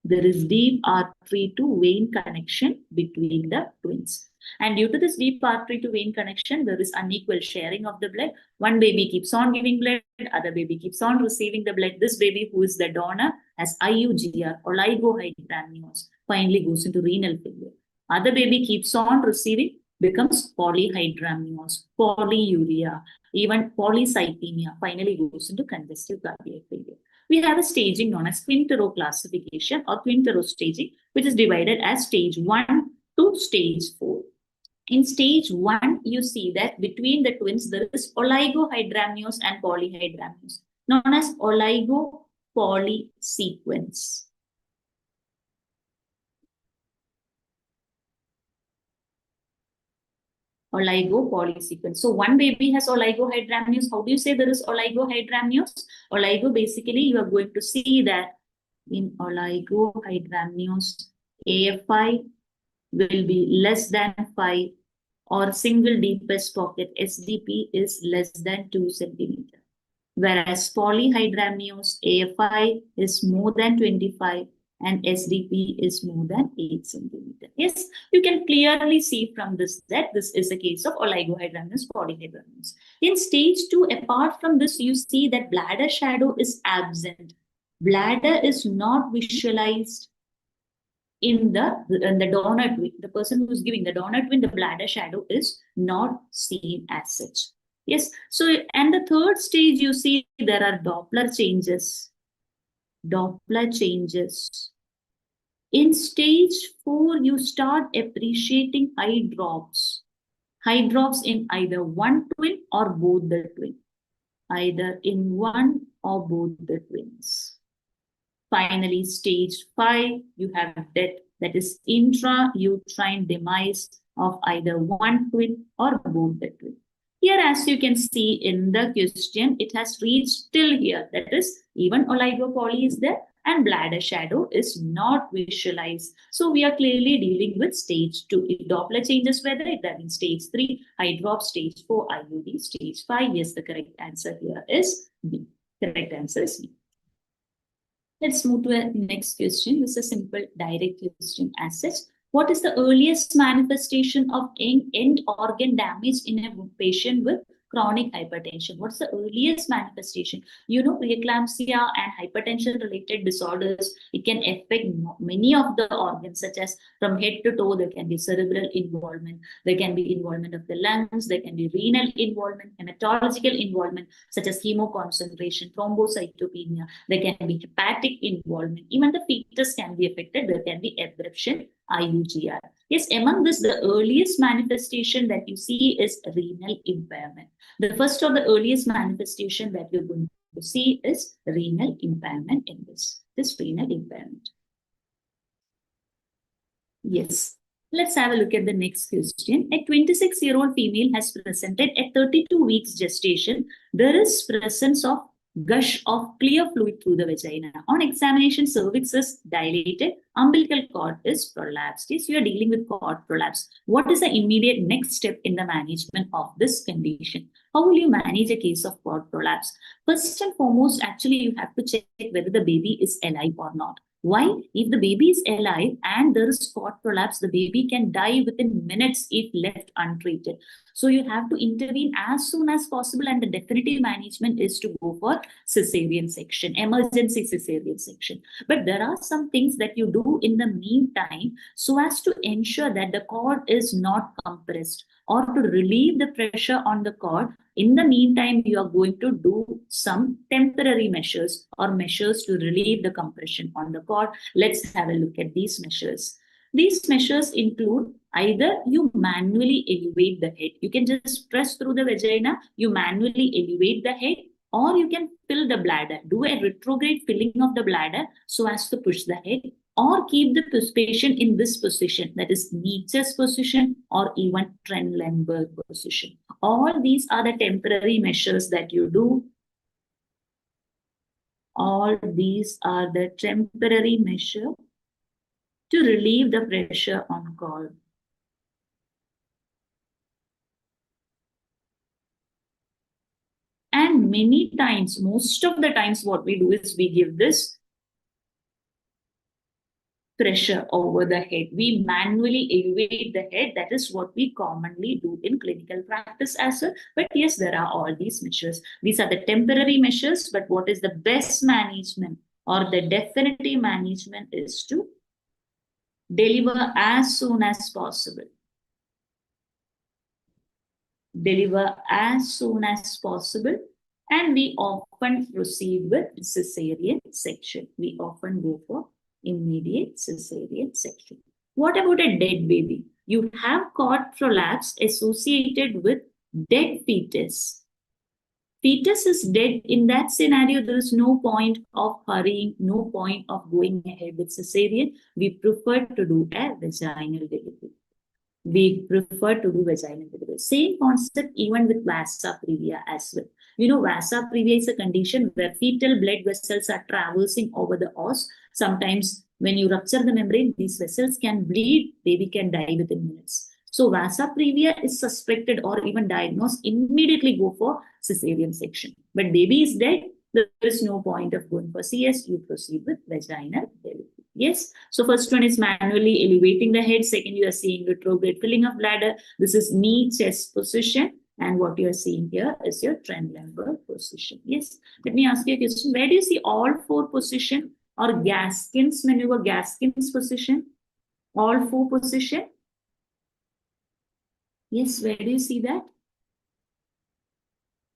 Speaker 1: There is deep artery to vein connection between the twins. And due to this deep artery to vein connection, there is unequal sharing of the blood. One baby keeps on giving blood, other baby keeps on receiving the blood. This baby who is the donor has IUGR, oligohydramnios, finally goes into renal failure. Other baby keeps on receiving, becomes polyhydramnios, polyuria, even polycythemia, finally goes into congestive cardiac failure. We have a staging known as Quintero classification or Quintero staging, which is divided as stage 1 to stage 4. In stage 1, you see that between the twins, there is oligohydramnios and polyhydramnios, known as oligopoly sequence. Oligopoly sequence. So one baby has oligohydramnios. How do you say there is oligohydramnios? Oligo, basically, you are going to see that in oligohydramnios, AFI will be less than 5 or single deepest pocket SDP is less than 2 centimeters. Whereas polyhydramnios, AFI is more than 25 and SDP is more than 8 centimeters. Yes, you can clearly see from this that this is a case of oligohydramnios, polyhydramnios. In stage 2, apart from this, you see that bladder shadow is absent. Bladder is not visualized in the donor twin. The person who is giving the donor twin, the bladder shadow is not seen as such. Yes, so and the third stage, you see there are Doppler changes. Doppler changes. In stage 4, you start appreciating high drops. High drops in either one twin or both the twin. Either in one or both the twins. Finally, stage 5, you have death, that is intrauterine demise of either one twin or both the twin. Here, as you can see in the question, it has reached till here. That is, even oligopoly is there and bladder shadow is not visualized. So we are clearly dealing with stage 2. If Doppler changes were there, that means stage 3, high drop, stage 4, IUD, stage 5. Yes, the correct answer here is B. Correct answer is B. Let's move to the next question. This is a simple direct question as such. What is the earliest manifestation of end organ damage in a patient with chronic hypertension. What's the earliest manifestation? Preeclampsia and hypertension-related disorders, it can affect many of the organs, such as from head to toe. There can be cerebral involvement, there can be involvement of the lungs, there can be renal involvement, hematological involvement, such as hemoconcentration, thrombocytopenia, there can be hepatic involvement, even the fetus can be affected, there can be abruption, IUGR. Yes, among this, the earliest manifestation that you see is renal impairment. The first of the earliest manifestation that you're going to see is renal impairment in this renal impairment. Yes. Let's have a look at the next question. A 26-year-old female has presented at 32 weeks gestation. There is presence of gush of clear fluid through the vagina. On examination, cervix is dilated, umbilical cord is prolapsed. Yes, you are dealing with cord prolapse. What is the immediate next step in the management of this condition? How will you manage a case of cord prolapse? First and foremost, actually, you have to check whether the baby is alive or not. Why? If the baby is alive and there is cord prolapse, the baby can die within minutes if left untreated. So you have to intervene as soon as possible, and the definitive management is to go for cesarean section, emergency cesarean section. But there are some things that you do in the meantime so as to ensure that the cord is not compressed, or to relieve the pressure on the cord. In the meantime, you are going to do some temporary measures or measures to relieve the compression on the cord. Let's have a look at these measures. These measures include either you manually elevate the head. You can just press through the vagina, you manually elevate the head, or you can fill the bladder. Do a retrograde filling of the bladder so as to push the head, or keep the patient in this position, that is knee chest position or even Trendelenburg position. All these are the temporary measures that you do. All these are the temporary measures to relieve the pressure on cord. And many times, most of the times, what we do is we give this pressure over the head. We manually elevate the head. That is what we commonly do in clinical practice as well. But yes, there are all these measures. These are the temporary measures, but what is the best management or the definitive management is to deliver as soon as possible. Deliver as soon as possible. And we often proceed with cesarean section. We often go for immediate cesarean section. What about a dead baby? You have cord prolapse associated with dead fetus. Fetus is dead. In that scenario, there is no point of hurrying, no point of going ahead with cesarean. We prefer to do a vaginal delivery. We prefer to do vaginal delivery. Same concept even with vasa previa as well. Vasa previa is a condition where fetal blood vessels are traversing over the os. Sometimes when you rupture the membrane, these vessels can bleed, baby can die within minutes. So vasa previa is suspected or even diagnosed, immediately go for cesarean section. But baby is dead, there is no point of going for CS, you proceed with vaginal delivery. Yes, so first one is manually elevating the head. Second, you are seeing retrograde filling of bladder. This is knee chest position. And what you are seeing here is your Trendelenburg position. Yes, let me ask you a question. Where do you see all four position or Gaskin's maneuver, Gaskin's position? All four position? Yes, where do you see that?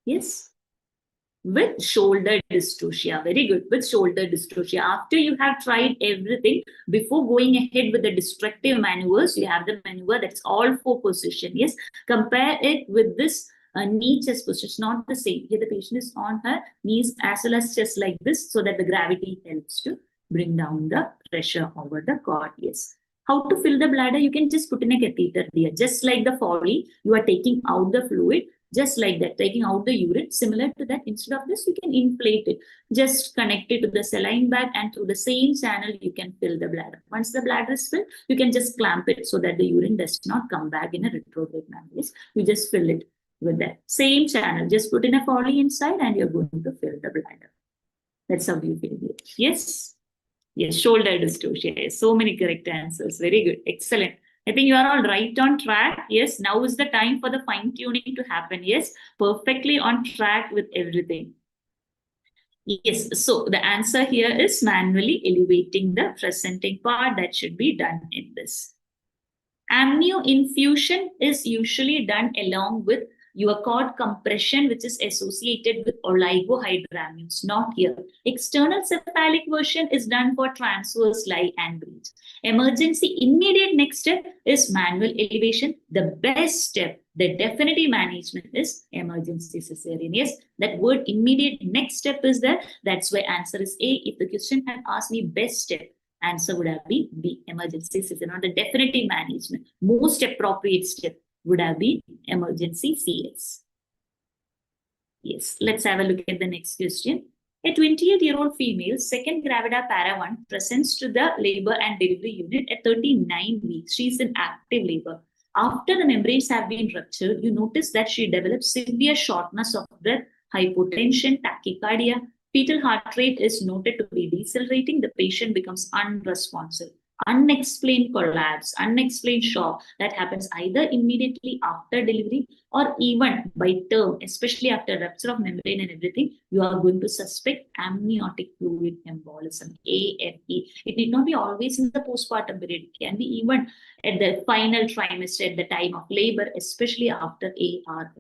Speaker 1: Yes. With shoulder dystocia. Very good. With shoulder dystocia. After you have tried everything, before going ahead with the destructive maneuvers, you have the maneuver that's all four position. Yes. Compare it with this knee chest position. It's not the same. Here the patient is on her knees as well as chest like this, so that the gravity helps to bring down the pressure over the cord. Yes. How to fill the bladder? You can just put in a catheter here. Just like the Foley, you are taking out the fluid. Just like that, taking out the urine, similar to that. Instead of this, you can inflate it. Just connect it to the saline bag, and through the same channel, you can fill the bladder. Once the bladder is filled, you can just clamp it so that the urine does not come back in a retrograde manner. Yes, you just fill it with that same channel. Just put in a Foley inside, and you're going to fill the bladder. That's how you fill it. Yes. Yes, shoulder dystocia. Yes, so many correct answers. Very good. Excellent. I think you are all right on track. Yes, now is the time for the fine tuning to happen. Yes, perfectly on track with everything. Yes, so the answer here is manually elevating the presenting part that should be done in this. Amnio infusion is usually done along with your cord compression, which is associated with oligohydramnios, not here. External cephalic version is done for transverse lie and breech. Emergency immediate next step is manual elevation. The best step, the definitive management is emergency cesarean. Yes, that word immediate next step is there. That's why answer is A. If the question had asked me best step, answer would have been B, emergency cesarean, or the definitive management. Most appropriate step would have been emergency CS. Yes, let's have a look at the next question. A 28-year-old female, second gravida para 1, presents to the labor and delivery unit at 39 weeks. She is in active labor. After the membranes have been ruptured, you notice that she develops severe shortness of breath, hypotension, tachycardia. Fetal heart rate is noted to be decelerating. The patient becomes unresponsive. Unexplained collapse, unexplained shock that happens either immediately after delivery or even by term, especially after rupture of membrane and everything, you are going to suspect amniotic fluid embolism, AFE. It need not be always in the postpartum period. It can be even at the final trimester, at the time of labor, especially after AR.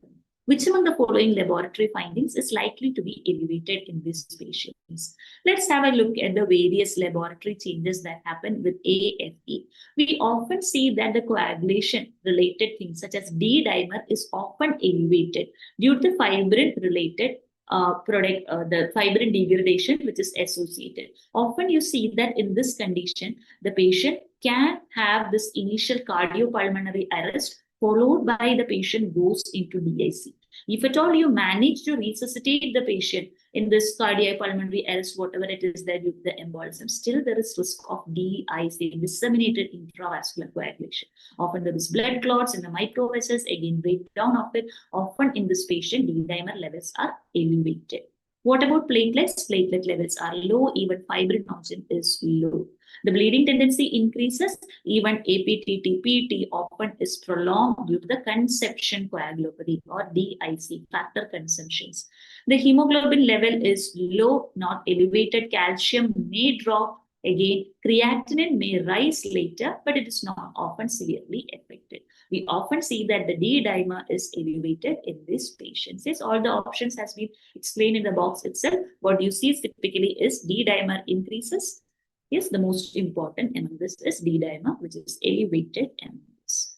Speaker 1: Which among the following laboratory findings is likely to be elevated in these patients? Let's have a look at the various laboratory changes that happen with AFE. We often see that the coagulation related things such as D-dimer is often elevated due to fibrin related the fibrin degradation which is associated. Often you see that in this condition, the patient can have this initial cardiopulmonary arrest followed by the patient goes into DIC. If at all you manage to resuscitate the patient in this cardiac pulmonary arrest, whatever it is that due to the embolism, still there is risk of DIC, disseminated intravascular coagulation. Often there is blood clots in the microvessels, again breakdown of it. Often in this patient, D-dimer levels are elevated. What about platelets? Platelet levels are low, even fibrinogen is low. The bleeding tendency increases, even APTT-PT often is prolonged due to the conception coagulopathy or DIC, factor consumptions. The hemoglobin level is low, not elevated. Calcium may drop. Again, creatinine may rise later, but it is not often severely affected. We often see that the D-dimer is elevated in these patients. Yes, all the options has been explained in the box itself. What you see typically is D-dimer increases. Yes, the most important among this is D-dimer, which is elevated among this.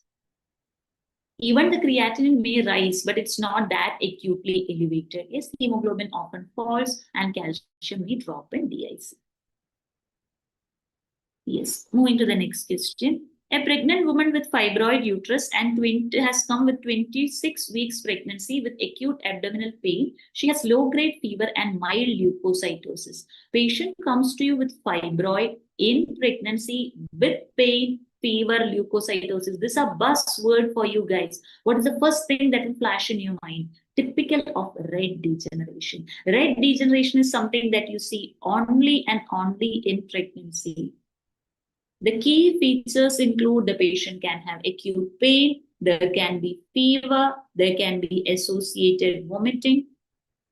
Speaker 1: Even the creatinine may rise, but it's not that acutely elevated. Yes, hemoglobin often falls and calcium may drop in DIC. Yes, moving to the next question. A pregnant woman with fibroid uterus and has come with 26 weeks pregnancy with acute abdominal pain. She has low-grade fever and mild leukocytosis. Patient comes to you with fibroid in pregnancy with pain, fever, leukocytosis. This is a buzzword for you guys. What is the first thing that will flash in your mind? Typical of red degeneration. Red degeneration is something that you see only and only in pregnancy. The key features include the patient can have acute pain, there can be fever, there can be associated vomiting.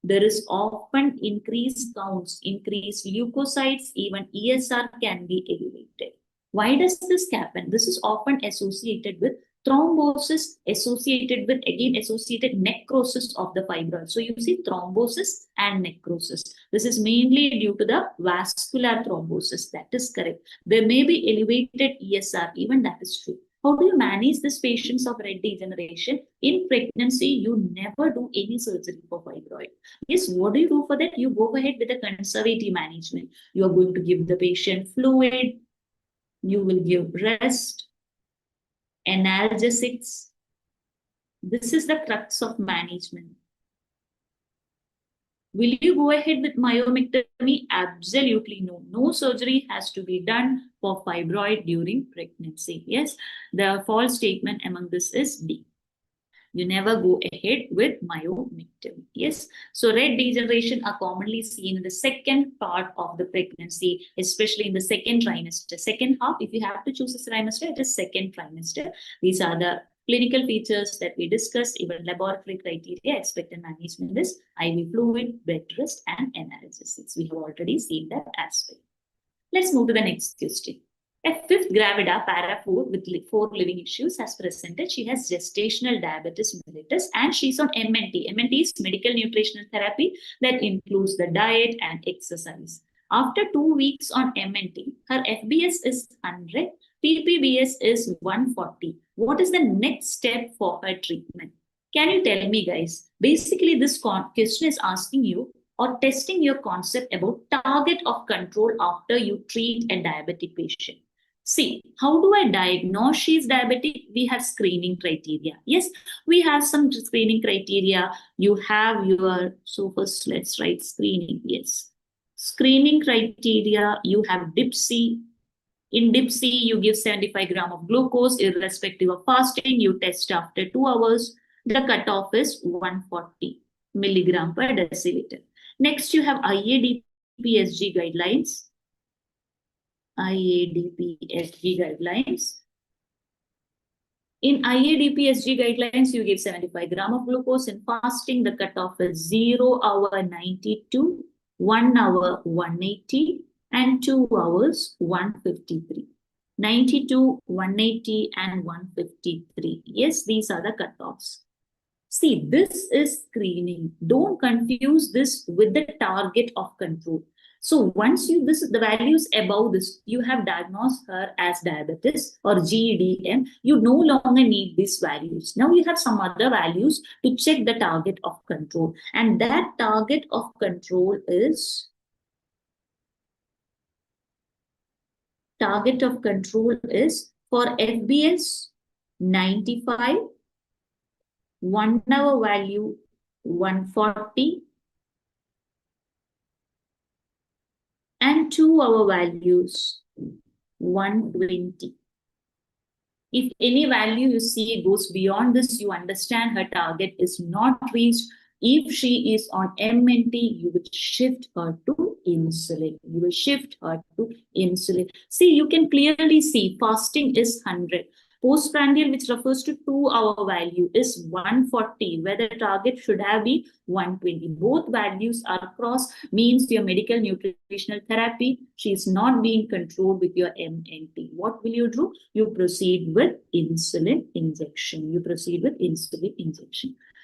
Speaker 1: There is often increased counts, increased leukocytes, even ESR can be elevated. Why does this happen? This is often associated with thrombosis, associated necrosis of the fibroid. So you see thrombosis and necrosis. This is mainly due to the vascular thrombosis. That is correct. There may be elevated ESR, even that is true. How do you manage these patients of red degeneration? In pregnancy, you never do any surgery for fibroid. Yes, what do you do for that? You go ahead with a conservative management. You are going to give the patient fluid. You will give rest, analgesics. This is the crux of management. Will you go ahead with myomectomy? Absolutely no. No surgery has to be done for fibroid during pregnancy. Yes, the false statement among this is D. You never go ahead with myomectomy. Yes. So red degeneration are commonly seen in the second part of the pregnancy, especially in the second trimester. Second half, if you have to choose a trimester, it is second trimester. These are the clinical features that we discussed. Even laboratory criteria, expected management is IV fluid, bed rest, and analgesics. We have already seen that aspect. Let's move to the next question. A fifth gravida, para 4, with 4 living issues, has presented. She has gestational diabetes mellitus and she's on MNT. MNT is medical nutritional therapy that includes the diet and exercise. After 2 weeks on MNT, her FBS is 100, PPBS is 140. What is the next step for her treatment? Can you tell me, guys? Basically, this question is asking you or testing your concept about target of control after you treat a diabetic patient. See, how do I diagnose she's diabetic? We have screening criteria. Yes, we have some screening criteria. You have your, so first let's write screening. Yes. Screening criteria, you have DIPSI. In DIPSI, you give 75 grams of glucose irrespective of fasting. You test after 2 hours. The cutoff is 140 milligram per deciliter. Next, you have IADPSG guidelines. IADPSG guidelines. In IADPSG guidelines, you give 75 grams of glucose. In fasting, the cutoff is 0 hour 92, 1 hour 180, and 2 hours 153. 92, 180, and 153. Yes, these are the cutoffs. See, this is screening. Don't confuse this with the target of control. So once you, the values above this, you have diagnosed her as diabetes or GDM, you no longer need these values. Now you have some other values to check the target of control. And that target of control is, for FBS 95, 1 hour value 140, and 2 hour values 120. If any value you see goes beyond this, you understand her target is not reached. If she is on MNT, you will shift her to insulin. See, you can clearly see fasting is 100. Postprandial, which refers to 2 hour value, is 140, where the target should have been 120. Both values are crossed, means your medical nutritional therapy, she is not being controlled with your MNT. What will you do? You proceed with insulin injection.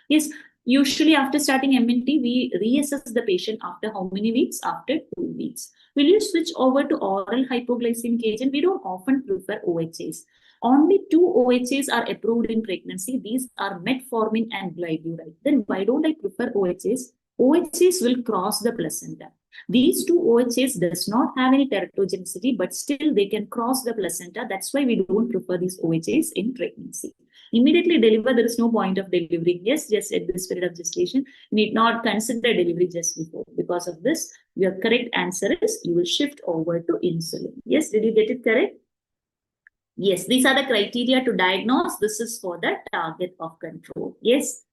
Speaker 1: Yes, usually after starting MNT, we reassess the patient after how many weeks? After 2 weeks. Will you switch over to oral hypoglycemic agent? We don't often prefer OHAs. Only 2 OHAs are approved in pregnancy. These are metformin and glyburide. Then why don't I prefer OHAs? OHAs will cross the placenta. These 2 OHAs does not have any teratogenicity, but still they can cross the placenta. That's why we don't prefer these OHAs in pregnancy. Immediately deliver, there is no point of delivering. Yes, just at this period of gestation, need not consider delivery just before. Because of this, your correct answer is you will shift over to insulin. Yes, did you get it correct? Yes, these are the criteria to diagnose. This is for the target of control. Yes.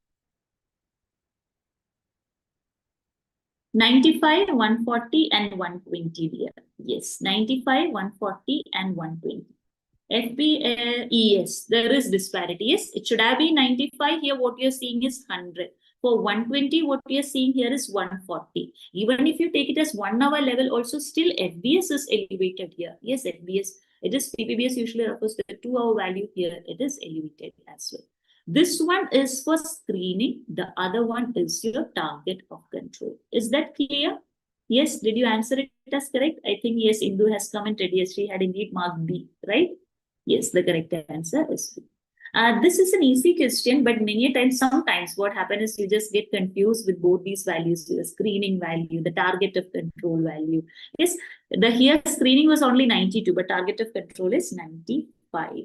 Speaker 1: 95, 140, and 120 here. Yes, 95, 140, and 120. FBES, there is disparity. Yes, it should have been 95. Here, what you're seeing is 100. For 120, what we are seeing here is 140. Even if you take it as 1 hour level, also still FBS is elevated here. Yes, FBS. It is PPBS usually refers to the 2 hour value. Here it is elevated as well. This one is for screening. The other one is your target of control. Is that clear? Yes. Did you answer it as correct? I think yes, Indu has commented. Yes, she had indeed marked B, right? Yes, the correct answer is B. This is an easy question, but many times, sometimes what happens is you just get confused with both these values, the screening value, the target of control value. Yes, the here screening was only 92, but target of control is 95.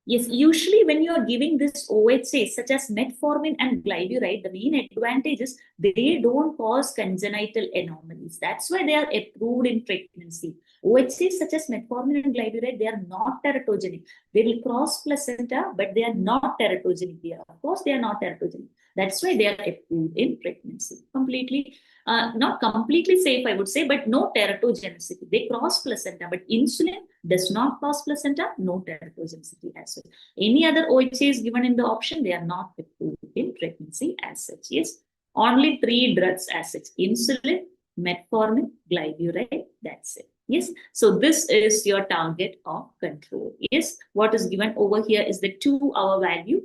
Speaker 1: Yes, usually when you are giving this OHA such as metformin and glyburide, the main advantage is they don't cause congenital anomalies. That's why they are approved in pregnancy. OHAs such as metformin and glyburide, they are not teratogenic. They will cross placenta, but they are not teratogenic here. Of course, they are not teratogenic. That's why they are approved in pregnancy. Completely, not completely safe, I would say, but no teratogenicity. They cross placenta, but insulin does not cross placenta, no teratogenicity as well. Any other OHA is given in the option, they are not approved in pregnancy as such. Yes, only 3 drugs as such: insulin, metformin, glyburide. That's it. Yes, so this is your target of control. Yes, what is given over here is the 2-hour value.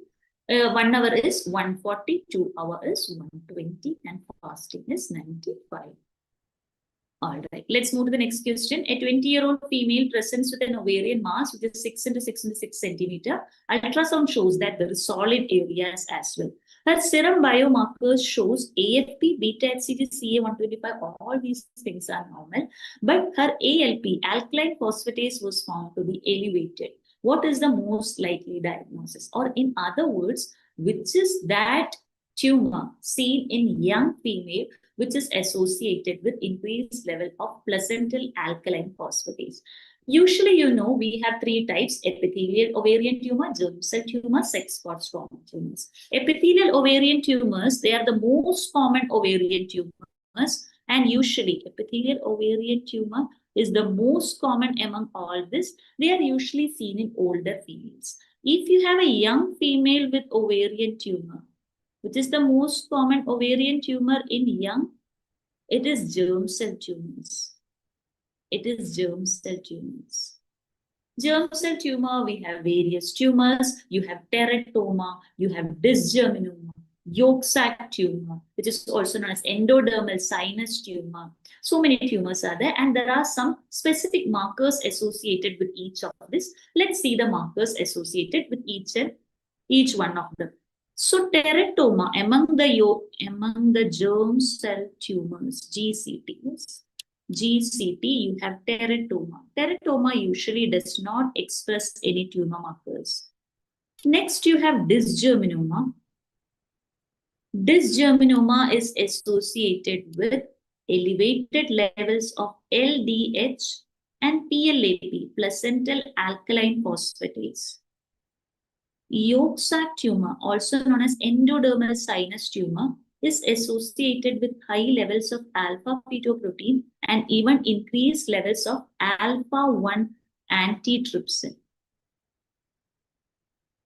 Speaker 1: 1 hour is 140, 2 hour is 120, and fasting is 95. All right, let's move to the next question. A 20-year-old female presents with an ovarian mass which is 6 into 6 into 6 centimeter. Ultrasound shows that there is solid areas as well. Her serum biomarkers shows AFP, beta HCG, CA125, all these things are normal. But her ALP, alkaline phosphatase, was found to be elevated. What is the most likely diagnosis? Or in other words, which is that tumor seen in young female which is associated with increased level of placental alkaline phosphatase? Usually, you know, we have 3 types: epithelial ovarian tumor, germ cell tumor, sex spot stromal tumors. Epithelial ovarian tumors, they are the most common ovarian tumors, and usually epithelial ovarian tumor is the most common among all this. They are usually seen in older females. If you have a young female with ovarian tumor, which is the most common ovarian tumor in young, it is germ cell tumors. It is germ cell tumors. Germ cell tumor, we have various tumors. You have teratoma, you have dysgerminoma, yolk sac tumor, which is also known as endodermal sinus tumor. So many tumors are there, and there are some specific markers associated with each of this. Let's see the markers associated with each one of them. So teratoma among the germ cell tumors, GCTs. GCT, you have teratoma. Teratoma usually does not express any tumor markers. Next, you have dysgerminoma. Dysgerminoma is associated with elevated levels of LDH and PLAP, placental alkaline phosphatase. Yolk sac tumor, also known as endodermal sinus tumor, is associated with high levels of alpha-fetoprotein and even increased levels of alpha-1 antitrypsin.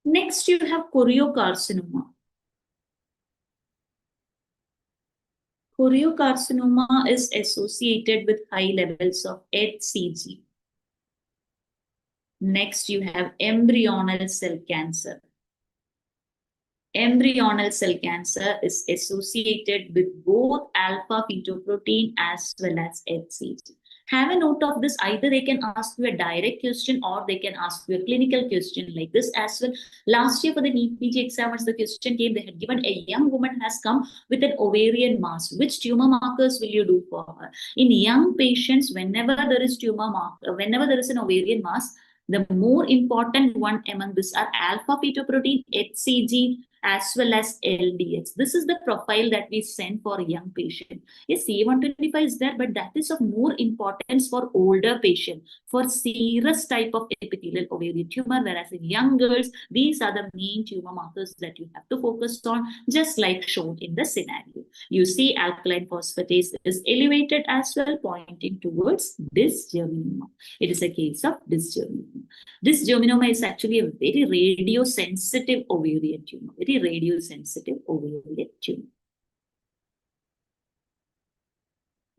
Speaker 1: Next, you have choriocarcinoma. Choriocarcinoma is associated with high levels of HCG. Next, you have embryonal cell cancer. Embryonal cell cancer is associated with both alpha-fetoprotein as well as HCG. Have a note of this. Either they can ask you a direct question or they can ask you a clinical question like this as well. Last year for the NEET PG exams, the question came, they had given a young woman has come with an ovarian mass. Which tumor markers will you do for her? In young patients, whenever there is whenever there is an ovarian mass, the more important one among this are alpha-fetoprotein, HCG, as well as LDH. This is the profile that we send for a young patient. Yes, CA125 is there, but that is of more importance for older patients, for serous type of epithelial ovarian tumor, whereas in young girls, these are the main tumor markers that you have to focus on, just like shown in the scenario. You see alkaline phosphatase is elevated as well, pointing towards dysgerminoma. It is a case of dysgerminoma. Dysgerminoma is actually a very radiosensitive ovarian tumor. Very radiosensitive ovarian tumor.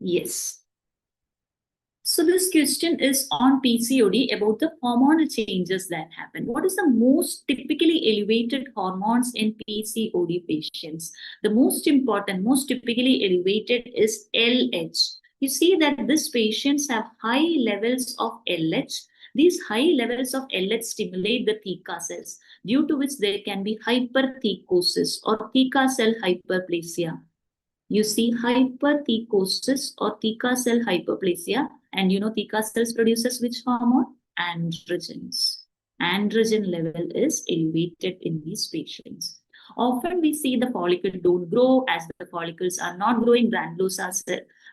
Speaker 1: Yes. So this question is on PCOD about the hormonal changes that happen. What is the most typically elevated hormones in PCOD patients? The most important, most typically elevated is LH. You see that these patients have high levels of LH. These high levels of LH stimulate the theca cells, due to which there can be hyperthecosis or theca cell hyperplasia. You see hyperthecosis or theca cell hyperplasia, and you know theca cells produces which hormone? Androgens. androgen level is elevated in these patients. Often we see the follicle don't grow. As the follicles are not growing, granulosa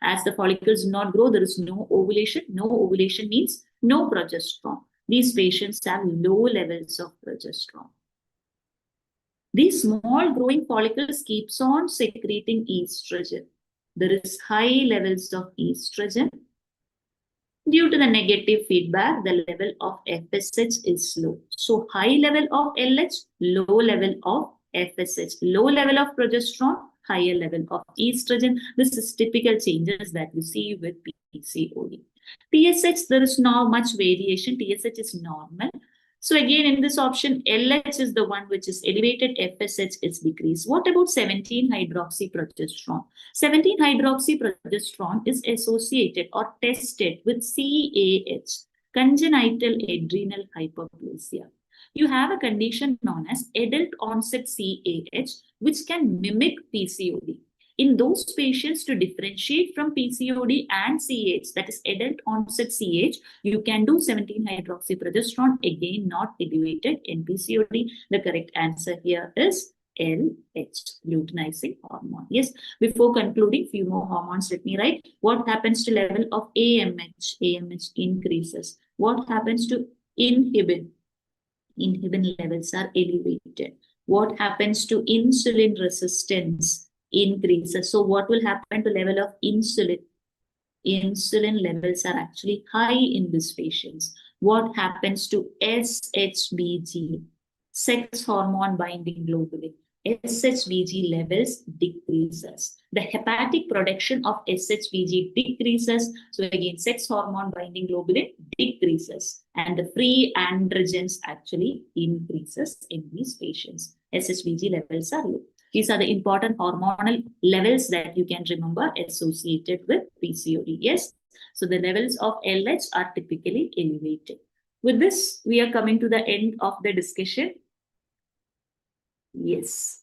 Speaker 1: as the follicles do not grow, there is no ovulation. No ovulation means no progesterone. These patients have low levels of progesterone. These small growing follicles keeps on secreting estrogen. There is high levels of estrogen. Due to the negative feedback, the level of FSH is low. So high level of LH, low level of FSH, low level of progesterone, higher level of estrogen. This is typical changes that we see with PCOD. TSH, there is not much variation. TSH is normal. So again, in this option, LH is the one which is elevated, FSH is decreased. What about 17-hydroxyprogesterone? 17-hydroxyprogesterone is associated or tested with CAH, congenital adrenal hyperplasia. You have a condition known as adult onset CAH, which can mimic PCOD. In those patients, to differentiate from PCOD and CAH, that is adult onset CAH, you can do 17-hydroxyprogesterone, again not elevated in PCOD. The correct answer here is LH, luteinizing hormone. Yes, before concluding, few more hormones, let me write. What happens to level of AMH? AMH increases. What happens to inhibin? Inhibin levels are elevated. What happens to insulin resistance? Increases. So what will happen to level of insulin? Insulin levels are actually high in these patients. What happens to SHBG? Sex hormone binding globulin. SHBG levels decreases. The hepatic production of SHBG decreases. So again, sex hormone binding globulin decreases. And the free androgens actually increases in these patients. SHBG levels are low. These are the important hormonal levels that you can remember associated with PCOD. Yes, so the levels of LH are typically elevated. With this, we are coming to the end of the discussion. Yes.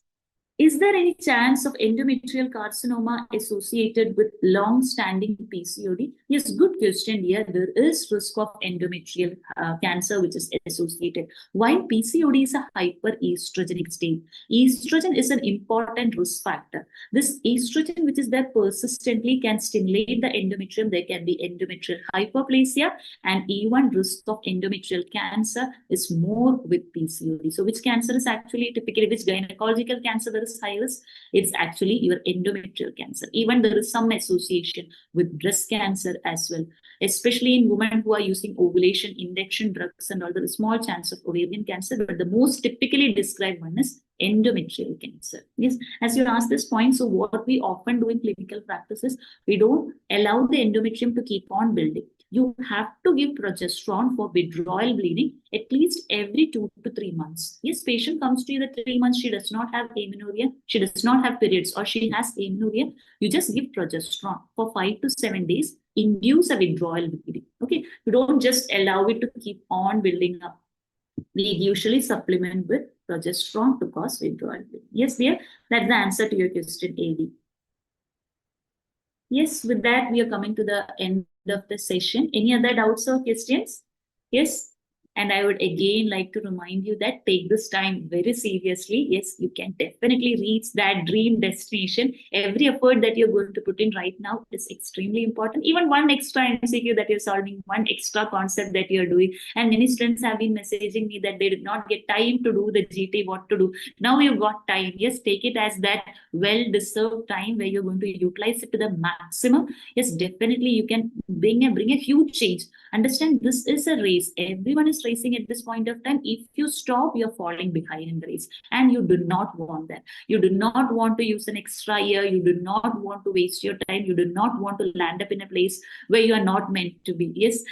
Speaker 1: Is there any chance of endometrial carcinoma associated with long-standing PCOD? Yes, good question here. There is risk of endometrial cancer which is associated. While PCOD is a hyperestrogenic state, estrogen is an important risk factor. This estrogen which is there persistently can stimulate the endometrium. There can be endometrial hyperplasia, and even risk of endometrial cancer is more with PCOD. So which cancer is actually typically, which gynecological cancer there is highest? It's actually your endometrial cancer. Even there is some association with breast cancer as well, especially in women who are using ovulation induction drugs and all. There is small chance of ovarian cancer, but the most typically described one is endometrial cancer. Yes, as you asked this point, so what we often do in clinical practice is we don't allow the endometrium to keep on building. You have to give progesterone for withdrawal bleeding at least every 2 to 3 months. Yes, patient comes to you that 3 months, she does not have amenorrhea, she does not have periods, or she has amenorrhea. You just give progesterone for 5 to 7 days, induce a withdrawal bleeding. Okay, you don't just allow it to keep on building up. We usually supplement with progesterone to cause withdrawal bleeding. Yes, dear, that's the answer to your question, AD. Yes, with that, we are coming to the end of the session. Any other doubts or questions? Yes. And I would again like to remind you that take this time very seriously. Yes, you can definitely reach that dream destination. Every effort that you're going to put in right now is extremely important. Even one extra MCQ that you're solving, one extra concept that you're doing. And many students have been messaging me that they did not get time to do the GT, what to do. Now you've got time. Yes, take it as that well-deserved time where you're going to utilize it to the maximum. Yes, definitely you can bring a huge change. Understand, this is a race. Everyone is racing at this point of time. If you stop, you're falling behind in the race, and you do not want that. You do not want to use an extra year. You do not want to waste your time. You do not want to land up in a place where you are not meant to be. Yes,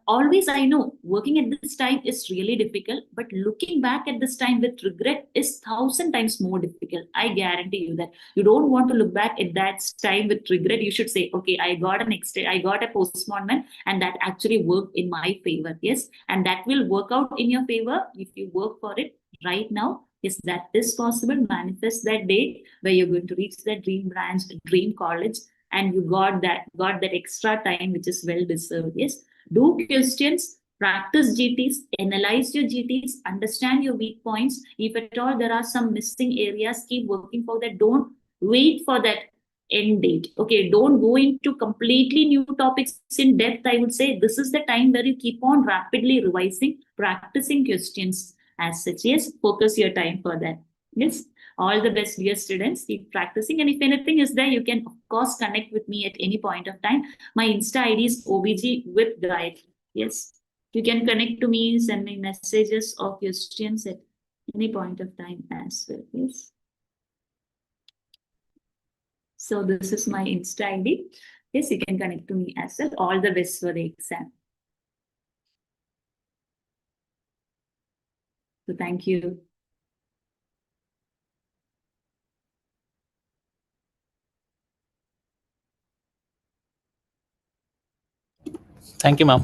Speaker 1: always I know working at this time is really difficult, but looking back at this time with regret is 1,000 times more difficult. I guarantee you that. You don't want to look back at that time with regret. You should say, okay, I got a postponement, and that actually worked in my favor. Yes, and that will work out in your favor if you work for it right now. Yes, that is possible. Manifest that day where you're going to reach that dream branch, dream college, and you got that extra time which is well deserved. Yes, do questions, Practice GTs, analyze your GTs, understand your weak points. If at all there are some missing areas, keep working for that. Don't wait for that end date. Okay, don't go into completely new topics in depth. I would say this is the time where you keep on rapidly revising, practicing questions as such. Yes, focus your time for that. Yes, all the best, dear students. Keep practicing, and if anything is there, you can of course connect with me at any point of time. My Insta ID is OBG with Gayathri. Yes, you can connect to me, send me messages or questions at any point of time as well. Yes. So this is my Insta ID. Yes, you can connect to me as well. All the best for the exam. So thank you.
Speaker 2: Thank you, ma'am.